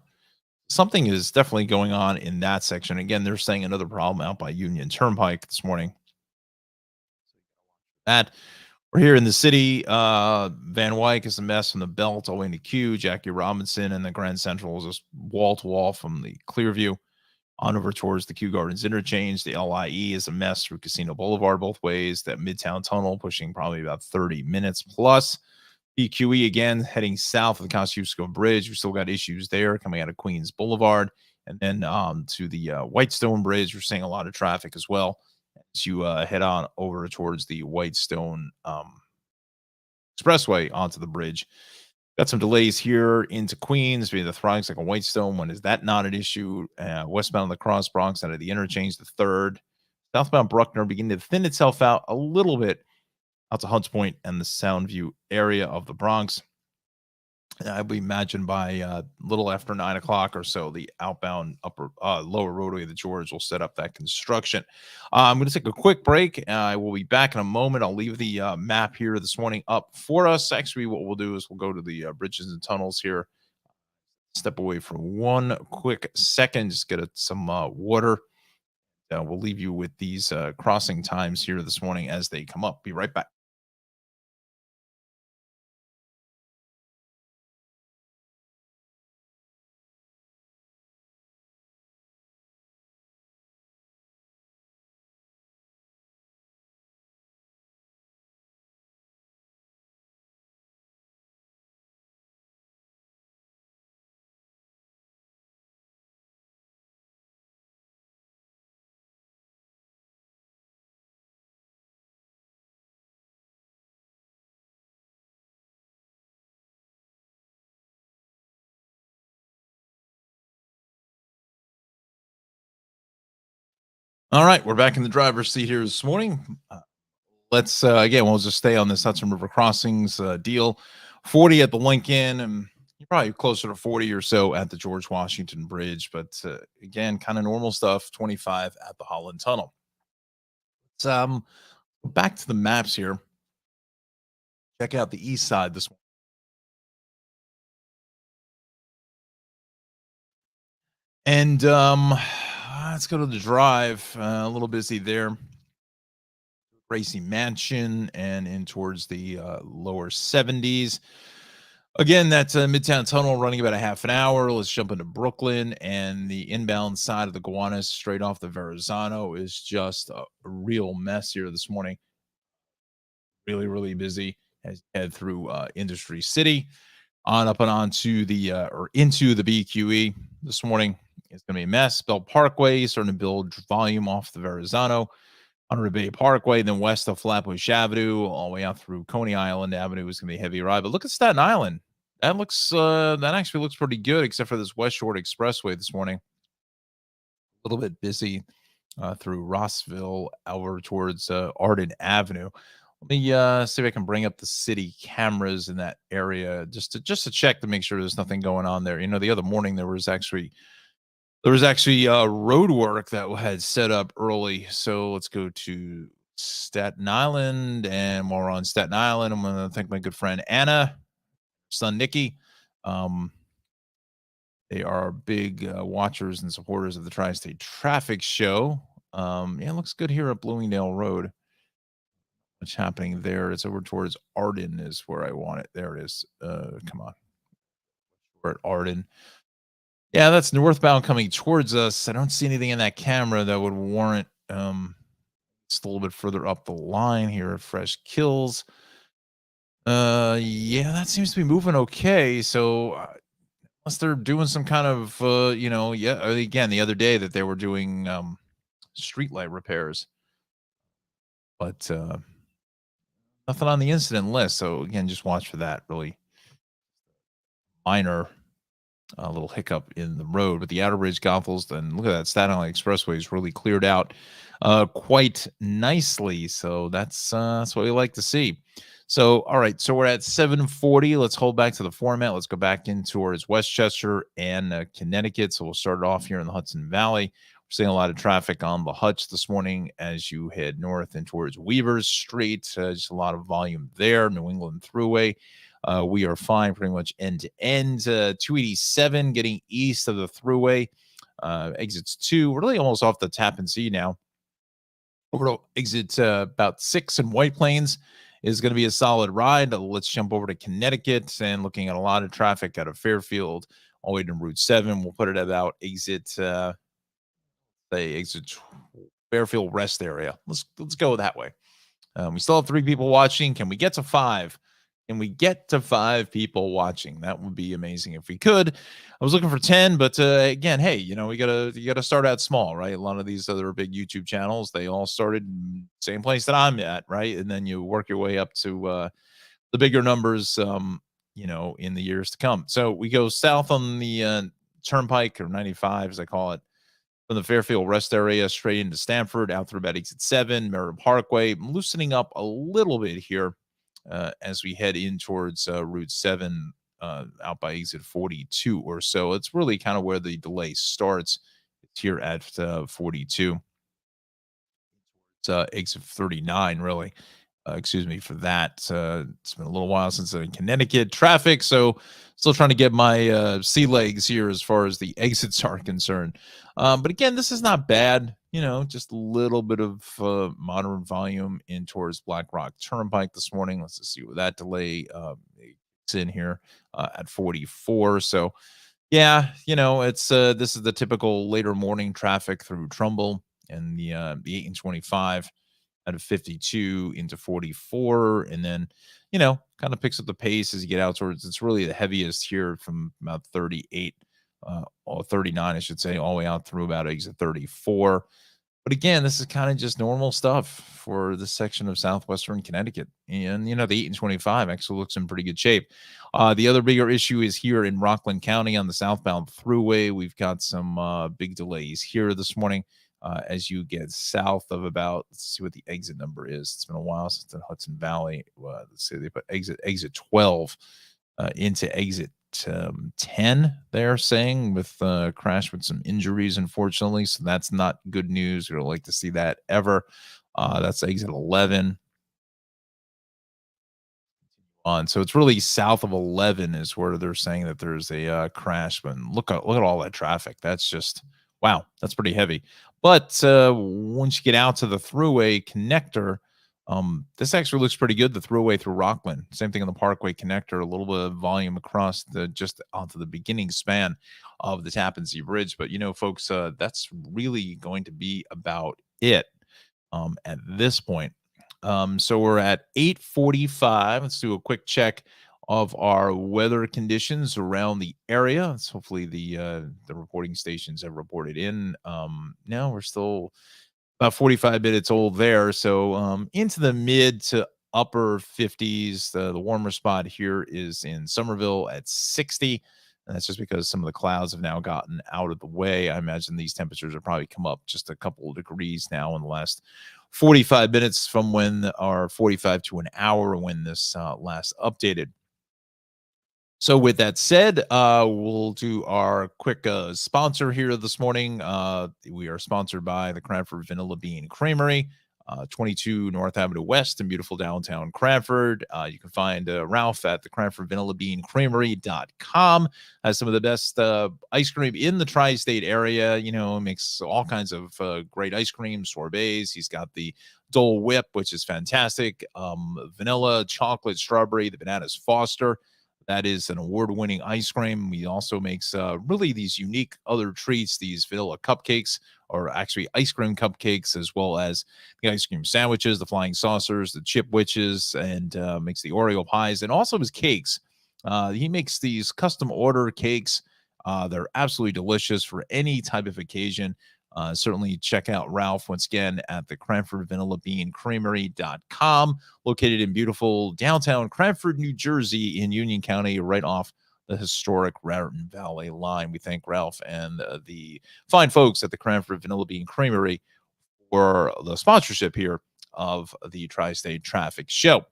Something is definitely going on in that section. Again, they're saying another problem out by Union Turnpike this morning. That we're here in the city. Van Wyck is a mess from the Belt all the way into Q. Jackie Robinson and the Grand Central is just wall to wall from the Clearview on over towards the Kew Gardens interchange. The LIE is a mess through Casino Boulevard both ways. That Midtown Tunnel pushing probably about 30 minutes plus. EQE again heading south of the Kosciuszko Bridge. We still got issues there coming out of Queens Boulevard. And then to the Whitestone Bridge, we're seeing a lot of traffic as well as you head on over towards the Whitestone Expressway onto the bridge. Got some delays here into Queens via the Thrives like a Whitestone. When is that not an issue? Westbound the Cross Bronx out of the interchange, the third. Southbound Bruckner beginning to thin itself out a little bit out to Hunts Point and the Soundview area of the Bronx. I would imagine by a little after 9 o'clock or so, the outbound lower roadway of the George will set up that construction. I'm going to take a quick break. I will be back in a moment. I'll leave the map here this morning up for us. Actually, what we'll do is we'll go to the bridges and tunnels here. Step away for one quick second. Just get some water. We'll leave you with these crossing times here this morning as they come up. Be right back. All right, we're back in the driver's seat here this morning. Let's again, we'll just stay on this Hudson River Crossings deal. 40 at the Lincoln, and you're probably closer to 40 or so at the George Washington Bridge. But again, kind of normal stuff. 25 at the Holland Tunnel. Let's go back to the maps here. Check out the east side this morning. And let's go to the drive. A little busy there. Gracie Mansion and in towards the lower 70s. Again, that's Midtown Tunnel running about a half an hour. Let's jump into Brooklyn, and the inbound side of the Gowanus straight off the Verrazano is just a real mess here this morning. really, really busy as you head through Industry City on up and on to the or into the BQE this morning. It's going to be a mess. Bell Parkway starting to build volume off the Verrazano, Monterey Bay Parkway, then west of Flatbush Avenue, all the way out through Coney Island Avenue is going to be a heavy ride. But look at Staten Island. That actually looks pretty good, except for this West Shore Expressway this morning. A little bit busy through Rossville over towards Arden Avenue. Let me see if I can bring up the city cameras in that area just to check to make sure there's nothing going on there. The other morning there was actually road work that had set up early. So let's go to Staten Island, and while we're on Staten Island, I'm going to thank my good friend Anna, son Nikki. They are big watchers and supporters of the Tri-State Traffic Show. Yeah, it looks good here at Bloomingdale Road. What's happening there? It's over towards Arden is where I want it. There it is. Come on. We're at Arden. Yeah, that's northbound coming towards us. I don't see anything in that camera that would warrant just a little bit further up the line here. Fresh kills. Yeah, that seems to be moving okay. So unless they're doing some kind of again, the other day that they were doing streetlight repairs. But nothing on the incident list. So again, just watch for that. Really minor little hiccup in the road. But the Outer Bridge Goethals, then look at that. Staten Island Expressway is really cleared out quite nicely. So that's what we like to see. So, all right. So we're at 7:40. Let's hold back to the format. Let's go back in towards Westchester and Connecticut. So we'll start it off here in the Hudson Valley. We're seeing a lot of traffic on the Hutch this morning as you head north and towards Weavers Street. Just a lot of volume there. New England Thruway. We are fine pretty much end to end. 287 getting east of the Thruway. Exits 2. We're really almost off the Tappan Zee now. Over to exit about 6 in White Plains is going to be a solid ride. Let's jump over to Connecticut and looking at a lot of traffic out of Fairfield all the way to Route 7. We'll put it about exit Fairfield Rest area. Let's go that way. We still have 3 people watching. Can we get to 5? Can we get to 5 people watching? That would be amazing if we could. I was looking for 10, but again, hey, you gotta start out small, right? A lot of these other big YouTube channels, they all started same place that I'm at, right? And then you work your way up to the bigger numbers, in the years to come. So we go south on the Turnpike, or 95, as I call it, from the Fairfield Rest area straight into Stamford, out through about exit 7, Merritt Parkway, loosening up a little bit here. As we head in towards Route 7 out by exit 42 or so. It's really kind of where the delay starts. It's here at 42. It's exit 39, really. Excuse me for that. It's been a little while since I'm in Connecticut traffic, so still trying to get my sea legs here as far as the exits are concerned. But again, this is not bad. Just a little bit of moderate volume in towards Black Rock Turnpike this morning. Let's just see what that delay is in here at 44. So, yeah, it's this is the typical later morning traffic through Trumbull and the 8 and 25 out of 52 into 44, and then kind of picks up the pace as you get out towards. It's really the heaviest here from about 38 or 39, I should say, all the way out through about exit 34. But again, this is kind of just normal stuff for this section of southwestern Connecticut. And, the 8 and 25 actually looks in pretty good shape. The other bigger issue is here in Rockland County on the southbound thruway. We've got some big delays here this morning as you get south of about, let's see what the exit number is. It's been a while since the Hudson Valley. Let's see, they put exit 12 into exit 10, they're saying, with crash with some injuries, unfortunately. So that's not good news. We don't like to see that ever. That's exit 11 on. So it's really south of 11 is where they're saying that there's a crash. But look at all that traffic. That's just, wow, that's pretty heavy. But once you get out to the thruway connector, this actually looks pretty good. The thruway through Rockland, same thing on the Parkway connector, a little bit of volume across just onto the beginning span of the Tappan Zee Bridge. But folks, that's really going to be about it at this point. So we're at 8:45. Let's do a quick check of our weather conditions around the area. It's hopefully the reporting stations have reported in. Now we're still about 45 minutes old there. So into the mid to upper 50s. The warmer spot here is in Somerville at 60. And that's just because some of the clouds have now gotten out of the way. I imagine these temperatures have probably come up just a couple of degrees now in the last 45 minutes from when, or 45 to an hour when this last updated. So with that said, we'll do our quick sponsor here this morning. We are sponsored by the Cranford Vanilla Bean Creamery, 22 North Avenue West in beautiful downtown Cranford. You can find Ralph at the Cranford Vanilla Bean Creamery.com. Has some of the best ice cream in the tri-state area. You know, makes all kinds of great ice cream, sorbets. He's got the Dole Whip, which is fantastic. Vanilla, chocolate, strawberry, the Bananas Foster. That is an award-winning ice cream. He also makes really these unique other treats, these vanilla cupcakes, or actually ice cream cupcakes, as well as the ice cream sandwiches, the flying saucers, the chip witches, and makes the Oreo pies, and also his cakes. He makes these custom order cakes. They're absolutely delicious for any type of occasion. Certainly check out Ralph once again at the Cranford Vanilla Bean Creamery.com, located in beautiful downtown Cranford, New Jersey, in Union County, right off the historic Raritan Valley line. We thank Ralph and the fine folks at the Cranford Vanilla Bean Creamery for the sponsorship here of the Tri-State Traffic Show.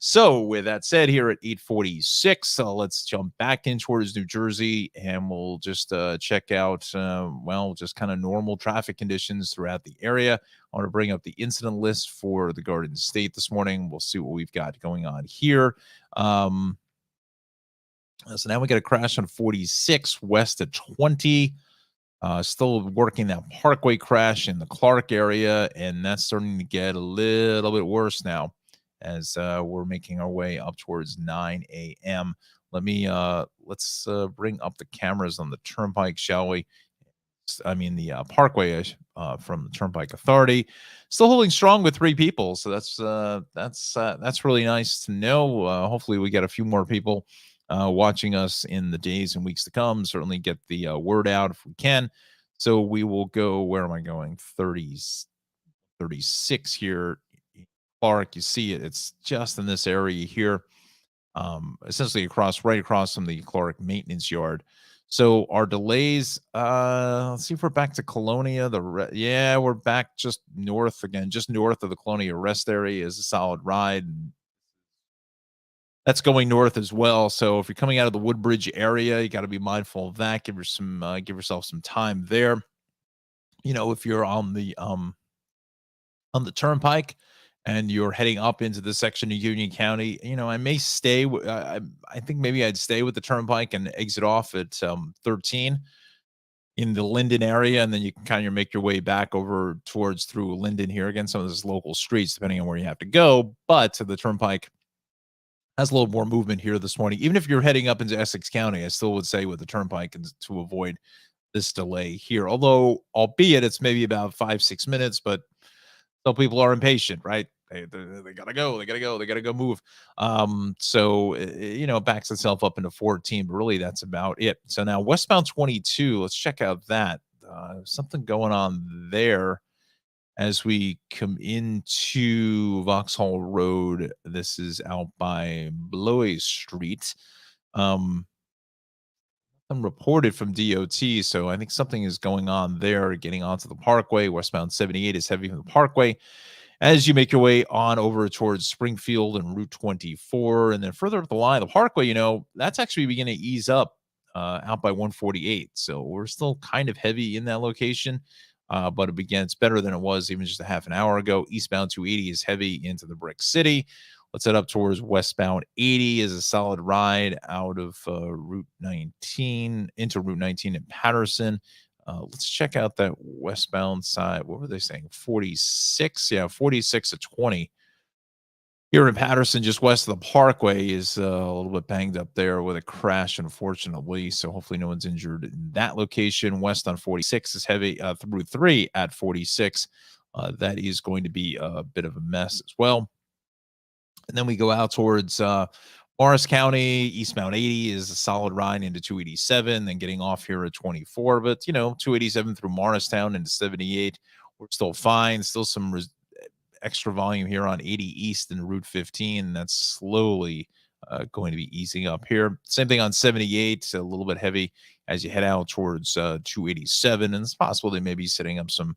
So with that said, here at 8:46, let's jump back in towards New Jersey, and we'll just check out, just kind of normal traffic conditions throughout the area. I want to bring up the incident list for the Garden State this morning. We'll see what we've got going on here. So now we got a crash on 46 west at 20. Still working that Parkway crash in the Clark area, and that's starting to get a little bit worse now as we're making our way up towards 9 a.m. Let's bring up the cameras on the Turnpike, shall we? The Parkway from the Turnpike Authority, still holding strong with 3 people. So that's really nice to know. Hopefully, we get a few more people watching us in the days and weeks to come. Certainly, get the word out if we can. So we will go. Where am I going? 36 here. Clark, you see it. It's just in this area here, essentially right across from the Clark maintenance yard. So our delays, let's see if we're back to Colonia. We're back just north again, just north of the Colonia rest area is a solid ride. And that's going north as well. So if you're coming out of the Woodbridge area, you got to be mindful of that. Give yourself some time there. You know, if you're on the Turnpike and you're heading up into the section of Union County, you know, I may stay. I think maybe I'd stay with the Turnpike and exit off at 13 in the Linden area, and then you can kind of make your way back over through Linden here. Again, some of those local streets, depending on where you have to go. But the Turnpike has a little more movement here this morning. Even if you're heading up into Essex County, I still would say with the Turnpike to avoid this delay here. Albeit it's maybe about 5-6 minutes, but some people are impatient, right? They gotta go. They gotta go move. It backs itself up into 14, but really that's about it. So now westbound 22, let's check out that. Something going on there as we come into Vauxhall Road. This is out by Blois Street. I'm reported from DOT, so I think something is going on there. Getting onto the Parkway, westbound 78 is heavy from the Parkway as you make your way on over towards Springfield and Route 24, and then further up the line, the Parkway, that's actually beginning to ease up out by 148. So we're still kind of heavy in that location, but it's better than it was even just a half an hour ago. Eastbound 280 is heavy into the Brick City. Let's head up towards westbound 80 is a solid ride out of Route 19 into Route 19 in Patterson. Let's check out that westbound side. What were they saying? 46? Yeah, 46 to 20. Here in Patterson, just west of the Parkway, is a little bit banged up there with a crash, unfortunately. So hopefully no one's injured in that location. West on 46 is heavy through 3 at 46. that is going to be a bit of a mess as well. And then we go out towards Morris County. Eastbound 80 is a solid ride into 287, then getting off here at 24. But, 287 through Morristown into 78, we're still fine. Still some extra volume here on 80 East and Route 15. That's slowly going to be easing up here. Same thing on 78, a little bit heavy as you head out towards 287. And it's possible they may be setting up some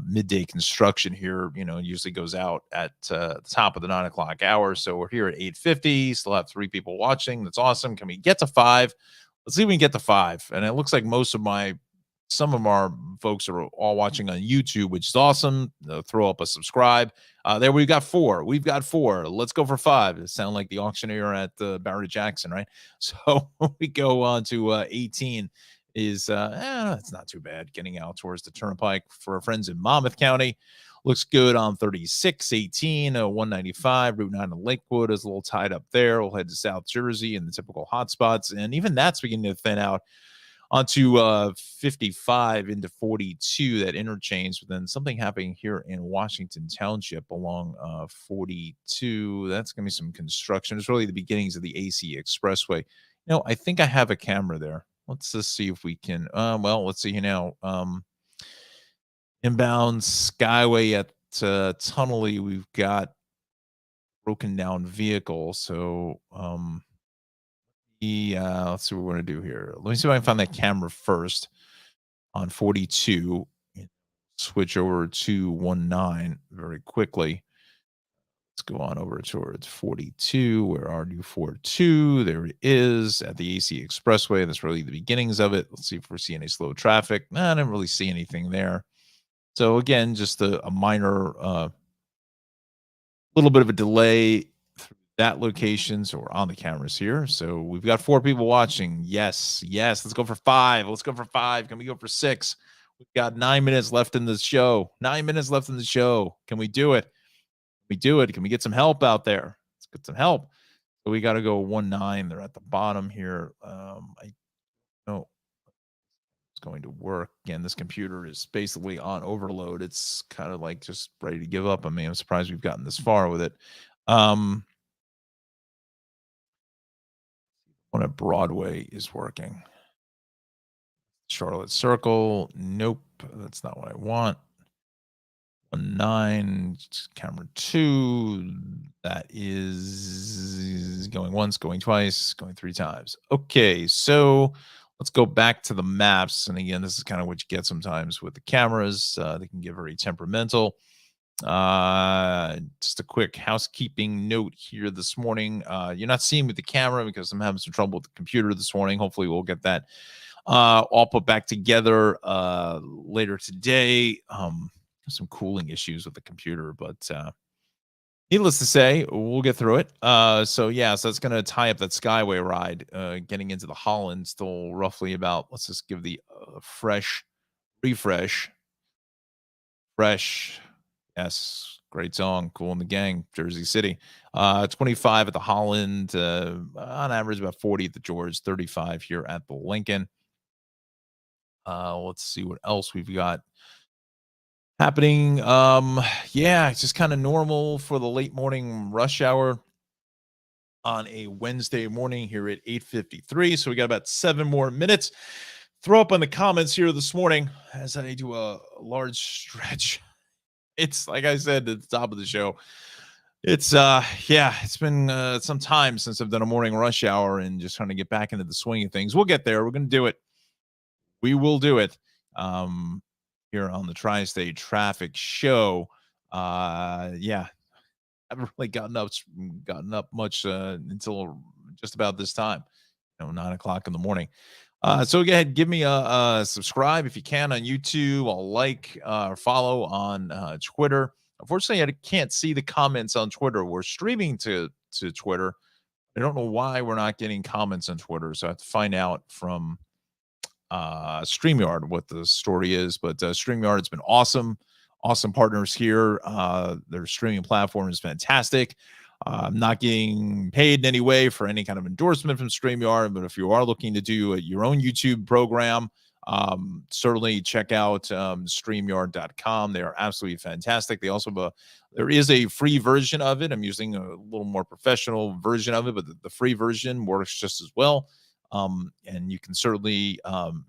midday construction here. Usually goes out at the top of the 9 o'clock hour. So we're here at 8:50. Still have 3 people watching. That's awesome. Can we get to 5? Let's see if we can get to 5. And it looks like some of our folks are all watching on YouTube, which is awesome. Throw up a subscribe. There we've got 4. We've got 4. Let's go for 5. It sounds like the auctioneer at Barrett Jackson, right? So we go on to 18. It's not too bad getting out towards the turnpike for our friends in Monmouth County. Looks good on 36, 18, 195, Route 9 in Lakewood is a little tied up there. We'll head to South Jersey and the typical hot spots, and even that's beginning to thin out onto 55 into 42, that interchange. But then something happening here in Washington Township along 42. That's going to be some construction. It's really the beginnings of the AC Expressway. I think I have a camera there. Let's just see if we can. Let's see here now. Inbound Skyway at Tunnely, we've got broken down vehicle. So, let's see what we're going to do here. Let me see if I can find that camera first on 42. Switch over to 19 very quickly. Let's go on over towards 42. Where are you? 42. There it is at the AC Expressway. That's really the beginnings of it. Let's see if we're seeing any slow traffic. I didn't really see anything there. So again, just a minor, little bit of a delay through that location. So we're on the cameras here. So we've got 4 people watching. Yes. Let's go for 5. Let's go for 5. Can we go for 6? We've got 9 minutes left in the show. 9 minutes left in the show. Can we do it? We do it. Can we get some help out there? Let's get some help. So we got to go 19. They're at the bottom here. I know it's going to work. Again, this computer is basically on overload. It's kind of like just ready to give up. I mean, I'm surprised we've gotten this far with it. One at Broadway is working. Charlotte Circle. Nope. That's not what I want. 19, camera 2. That is going once, going twice, going 3 times. Okay, so let's go back to the maps. And again, this is kind of what you get sometimes with the cameras. They can get very temperamental. Just a quick housekeeping note here this morning. You're not seeing with the camera because I'm having some trouble with the computer this morning. Hopefully we'll get that all put back together later today. Some cooling issues with the computer, but needless to say, we'll get through it. So that's going to tie up that Skyway ride, getting into the Holland. Still roughly about, let's just give the refresh. Yes, great song, Cool in the Gang, Jersey City. 25 at the Holland, on average about 40 at the George, 35 here at the Lincoln. Let's see what else we've got happening. It's just kind of normal for the late morning rush hour on a Wednesday morning here at 8:53. So we got about 7 more minutes. Throw up in the comments here this morning as I do a large stretch. It's like I said at the top of the show. It's it's been some time since I've done a morning rush hour and just trying to get back into the swing of things. We'll get there. We're going to do it. We will do it. Here on the Tri-State Traffic Show. Haven't really gotten up much until just about this time, 9 o'clock in the morning. So go ahead, give me a subscribe if you can on YouTube. I'll like or follow on Twitter. Unfortunately, I can't see the comments on Twitter. We're streaming to Twitter. I don't know why we're not getting comments on Twitter, so I have to find out from StreamYard what the story is. But StreamYard has been awesome partners here. Their streaming platform is fantastic. I'm not getting paid in any way for any kind of endorsement from StreamYard, but if you are looking to do your own YouTube program, Certainly check out StreamYard.com. They are absolutely fantastic. They also have there is a free version of it. I'm using a little more professional version of it, but the free version works just as well. And you can certainly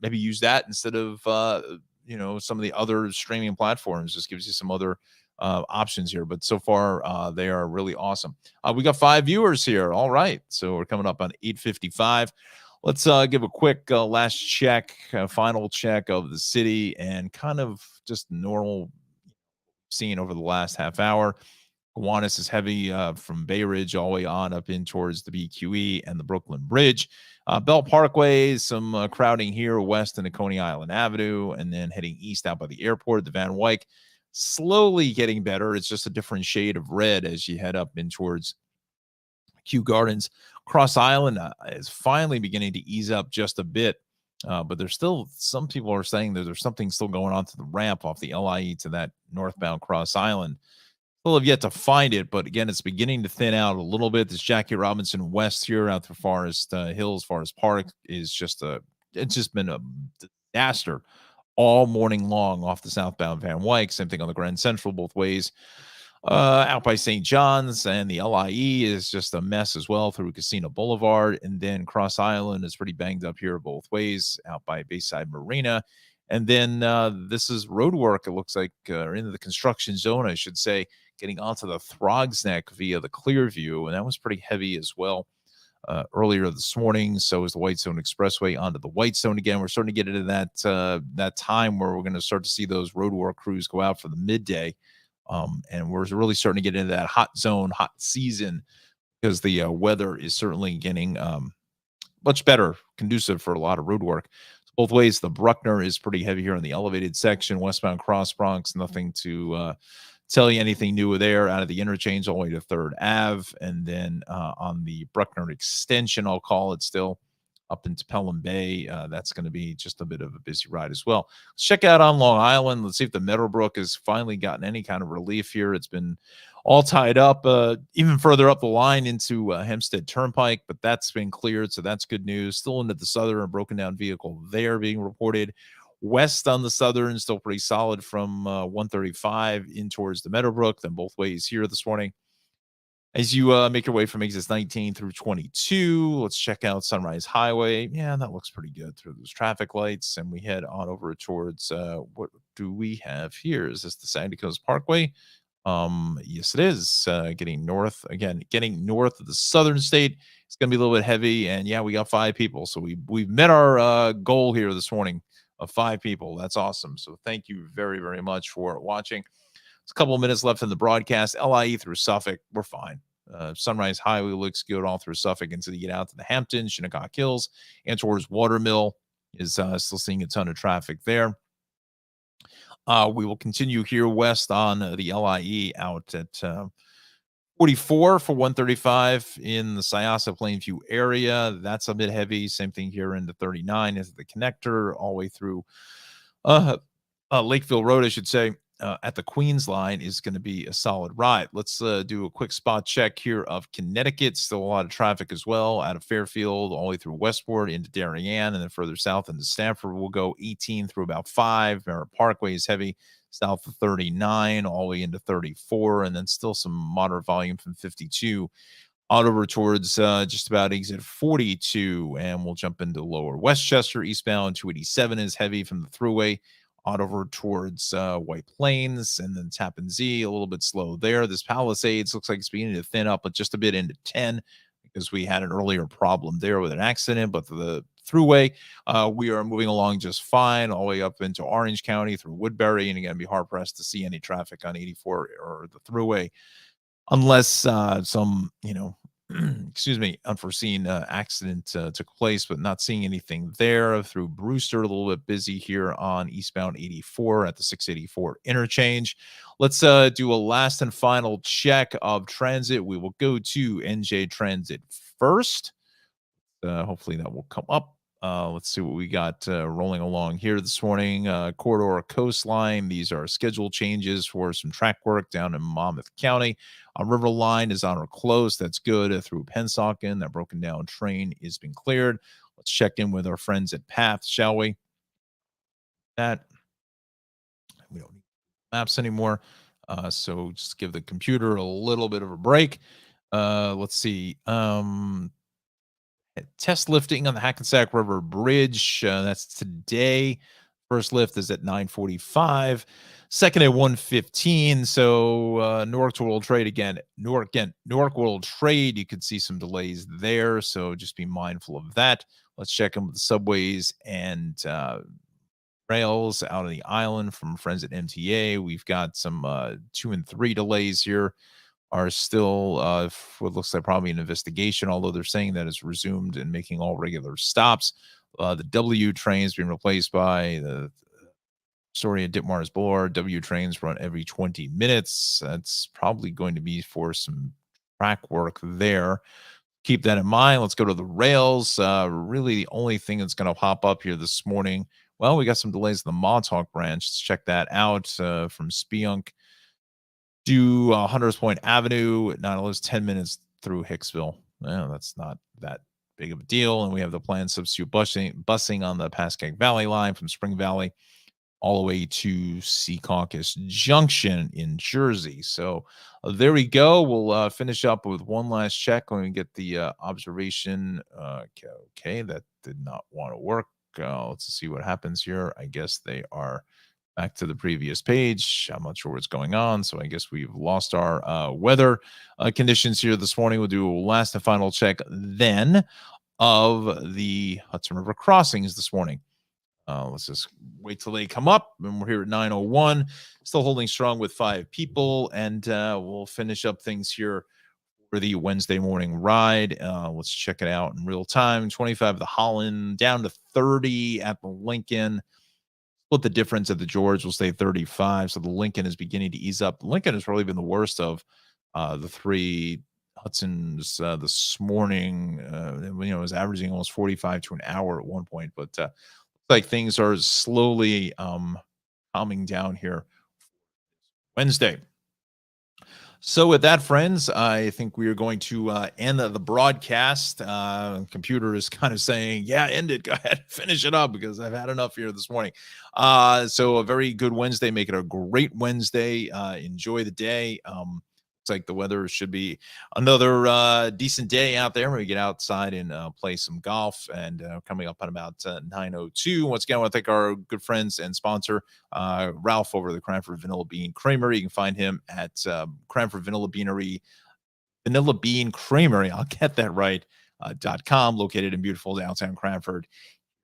maybe use that instead of some of the other streaming platforms. Just gives you some other options here, but so far they are really awesome. We got 5 viewers here. All right, so we're coming up on 8:55. Let's give a quick last check, final check of the city, and kind of just normal scene over the last half hour. Kiwanis is heavy from Bay Ridge all the way on up in towards the BQE and the Brooklyn Bridge. Bell Parkway, some crowding here west into Coney Island Avenue, and then heading east out by the airport. The Van Wyck slowly getting better. It's just a different shade of red as you head up in towards Kew Gardens. Cross Island is finally beginning to ease up just a bit, but there's still some people are saying that there's something still going on to the ramp off the LIE to that northbound Cross Island. Still have yet to find it, but again, it's beginning to thin out a little bit. This Jackie Robinson West here out to Forest Hills, Forest Park is it's just been a disaster all morning long off the southbound Van Wyck. Same thing on the Grand Central both ways. Out by St. John's, and the LIE is just a mess as well through Casino Boulevard. And then Cross Island is pretty banged up here both ways out by Bayside Marina. And then this is road work, it looks like, or into the construction zone, I should say, getting onto the Throgs Neck via the Clearview. And that was pretty heavy as well earlier this morning. So is the Whitestone Expressway onto the Whitestone again. We're starting to get into that time where we're going to start to see those road work crews go out for the midday. And we're really starting to get into that hot zone, hot season, because the weather is certainly getting much better, conducive for a lot of road work. So both ways, the Bruckner is pretty heavy here in the elevated section. Westbound Cross Bronx, nothing to tell you anything new there out of the interchange all the way to 3rd Ave. And then on the Bruckner extension, I'll call it still, up into Pelham Bay. That's going to be just a bit of a busy ride as well. Let's check out on Long Island. Let's see if the Meadowbrook has finally gotten any kind of relief here. It's been all tied up even further up the line into Hempstead Turnpike, but that's been cleared, so that's good news. Still into the southern, a broken down vehicle there being reported. West on the southern, still pretty solid from 135 in towards the Meadowbrook, then both ways here this morning. As you make your way from exits 19 through 22, let's check out Sunrise Highway. Yeah, that looks pretty good through those traffic lights. And we head on over towards what do we have here? Is this the Sandy Coast Parkway? Yes, it is. Getting north of the southern state. It's going to be a little bit heavy. And yeah, we got 5 people. So we've met our goal here this morning of 5 people. That's awesome. So thank you very, very much for watching. It's a couple of minutes left in the broadcast. LIE through Suffolk, we're fine. Sunrise Highway looks good all through Suffolk until you get out to the Hamptons, Shinnecock Hills, and towards Watermill is still seeing a ton of traffic there. We will continue here west on the LIE out at 44 for 135 in the Syosset Plainview area. That's a bit heavy. Same thing here into 39 is the connector all the way through Lakeville Road, I should say. At the Queens line is going to be a solid ride. Let's do a quick spot check here of Connecticut. Still a lot of traffic as well out of Fairfield all the way through Westport into Darien, and then further south into Stamford. We'll go 18 through about 5. Merritt Parkway is heavy south of 39 all the way into 34, and then still some moderate volume from 52 out over towards just about exit 42, and we'll jump into lower Westchester eastbound. 287 is heavy from the thruway out over towards White Plains, and then Tappan Zee a little bit slow there. This Palisades looks like it's beginning to thin up, but just a bit into 10 because we had an earlier problem there with an accident. But the thruway, we are moving along just fine all the way up into Orange County through Woodbury, and you're going to be hard pressed to see any traffic on 84 or the thruway unless some unforeseen accident took place, but not seeing anything there. Through Brewster, a little bit busy here on eastbound 84 at the 684 interchange. Let's do a last and final check of transit. We will go to NJ Transit first. Hopefully that will come up. Let's see what we got rolling along here this morning. Corridor Coastline. These are schedule changes for some track work down in Monmouth County. River Line is on or close. That's good. Through Pennsauken, that broken down train has been cleared. Let's check in with our friends at PATH, shall we? that. We don't need maps anymore. So just give the computer a little bit of a break. Let's see. Test lifting on the Hackensack River Bridge. That's today. First lift is at 9:45. Second at 1:15. So Newark to World Trade again. Newark World Trade. You could see some delays there. So just be mindful of that. Let's check in with the subways and rails out of the island from friends at MTA. We've got some 2 and 3 delays here are still what looks like probably an investigation, although they're saying that it's resumed and making all regular stops. The W train is being replaced by the story at Ditmars Boulevard. W trains run every 20 minutes. That's probably going to be for some track work there. Keep that in mind. Let's go to the rails. Really, the only thing that's going to pop up here this morning. Well, we got some delays in the Montauk branch. Let's check that out from Spionk to Hunters Point Avenue. Not always 10 minutes through Hicksville. Well, that's not that big of a deal. And we have the planned substitute busing on the Pascagoula Valley line from Spring Valley all the way to Secaucus Junction in Jersey. So there we go. We'll finish up with one last check when we get the observation. Okay, that did not want to work. Let's see what happens here. I guess they are back to the previous page. I'm not sure what's going on, so I guess we've lost our weather conditions here this morning. We'll do a last and final check then of the Hudson River crossings this morning. Let's just wait till they come up, and we're here at 9:01, still holding strong with 5 people, and we'll finish up things here for the Wednesday morning ride. Let's check it out in real time. 25 at the Holland, down to 30 at the Lincoln. Split the difference at the George will stay 35, so the Lincoln is beginning to ease up. The Lincoln has really been the worst of the 3 Hudsons this morning. It was averaging almost 45 to an hour at one point, but like things are slowly calming down here Wednesday. So with that, friends, I think we are going to end the broadcast. Computer is kind of saying, yeah, end it. Go ahead, finish it up because I've had enough here this morning. So a very good Wednesday. Make it a great Wednesday. Enjoy the day. Looks like the weather should be another decent day out there when we get outside and play some golf. And coming up on about 9:02. Once again, I want to thank our good friends and sponsor, Ralph over the Cranford Vanilla Bean Creamery. You can find him at Cranford Vanilla Bean Creamery. I'll get that right. .com, located in beautiful downtown Cranford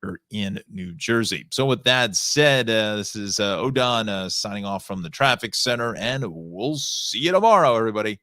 here in New Jersey. So with that said, this is Odon signing off from the traffic center, and we'll see you tomorrow, everybody.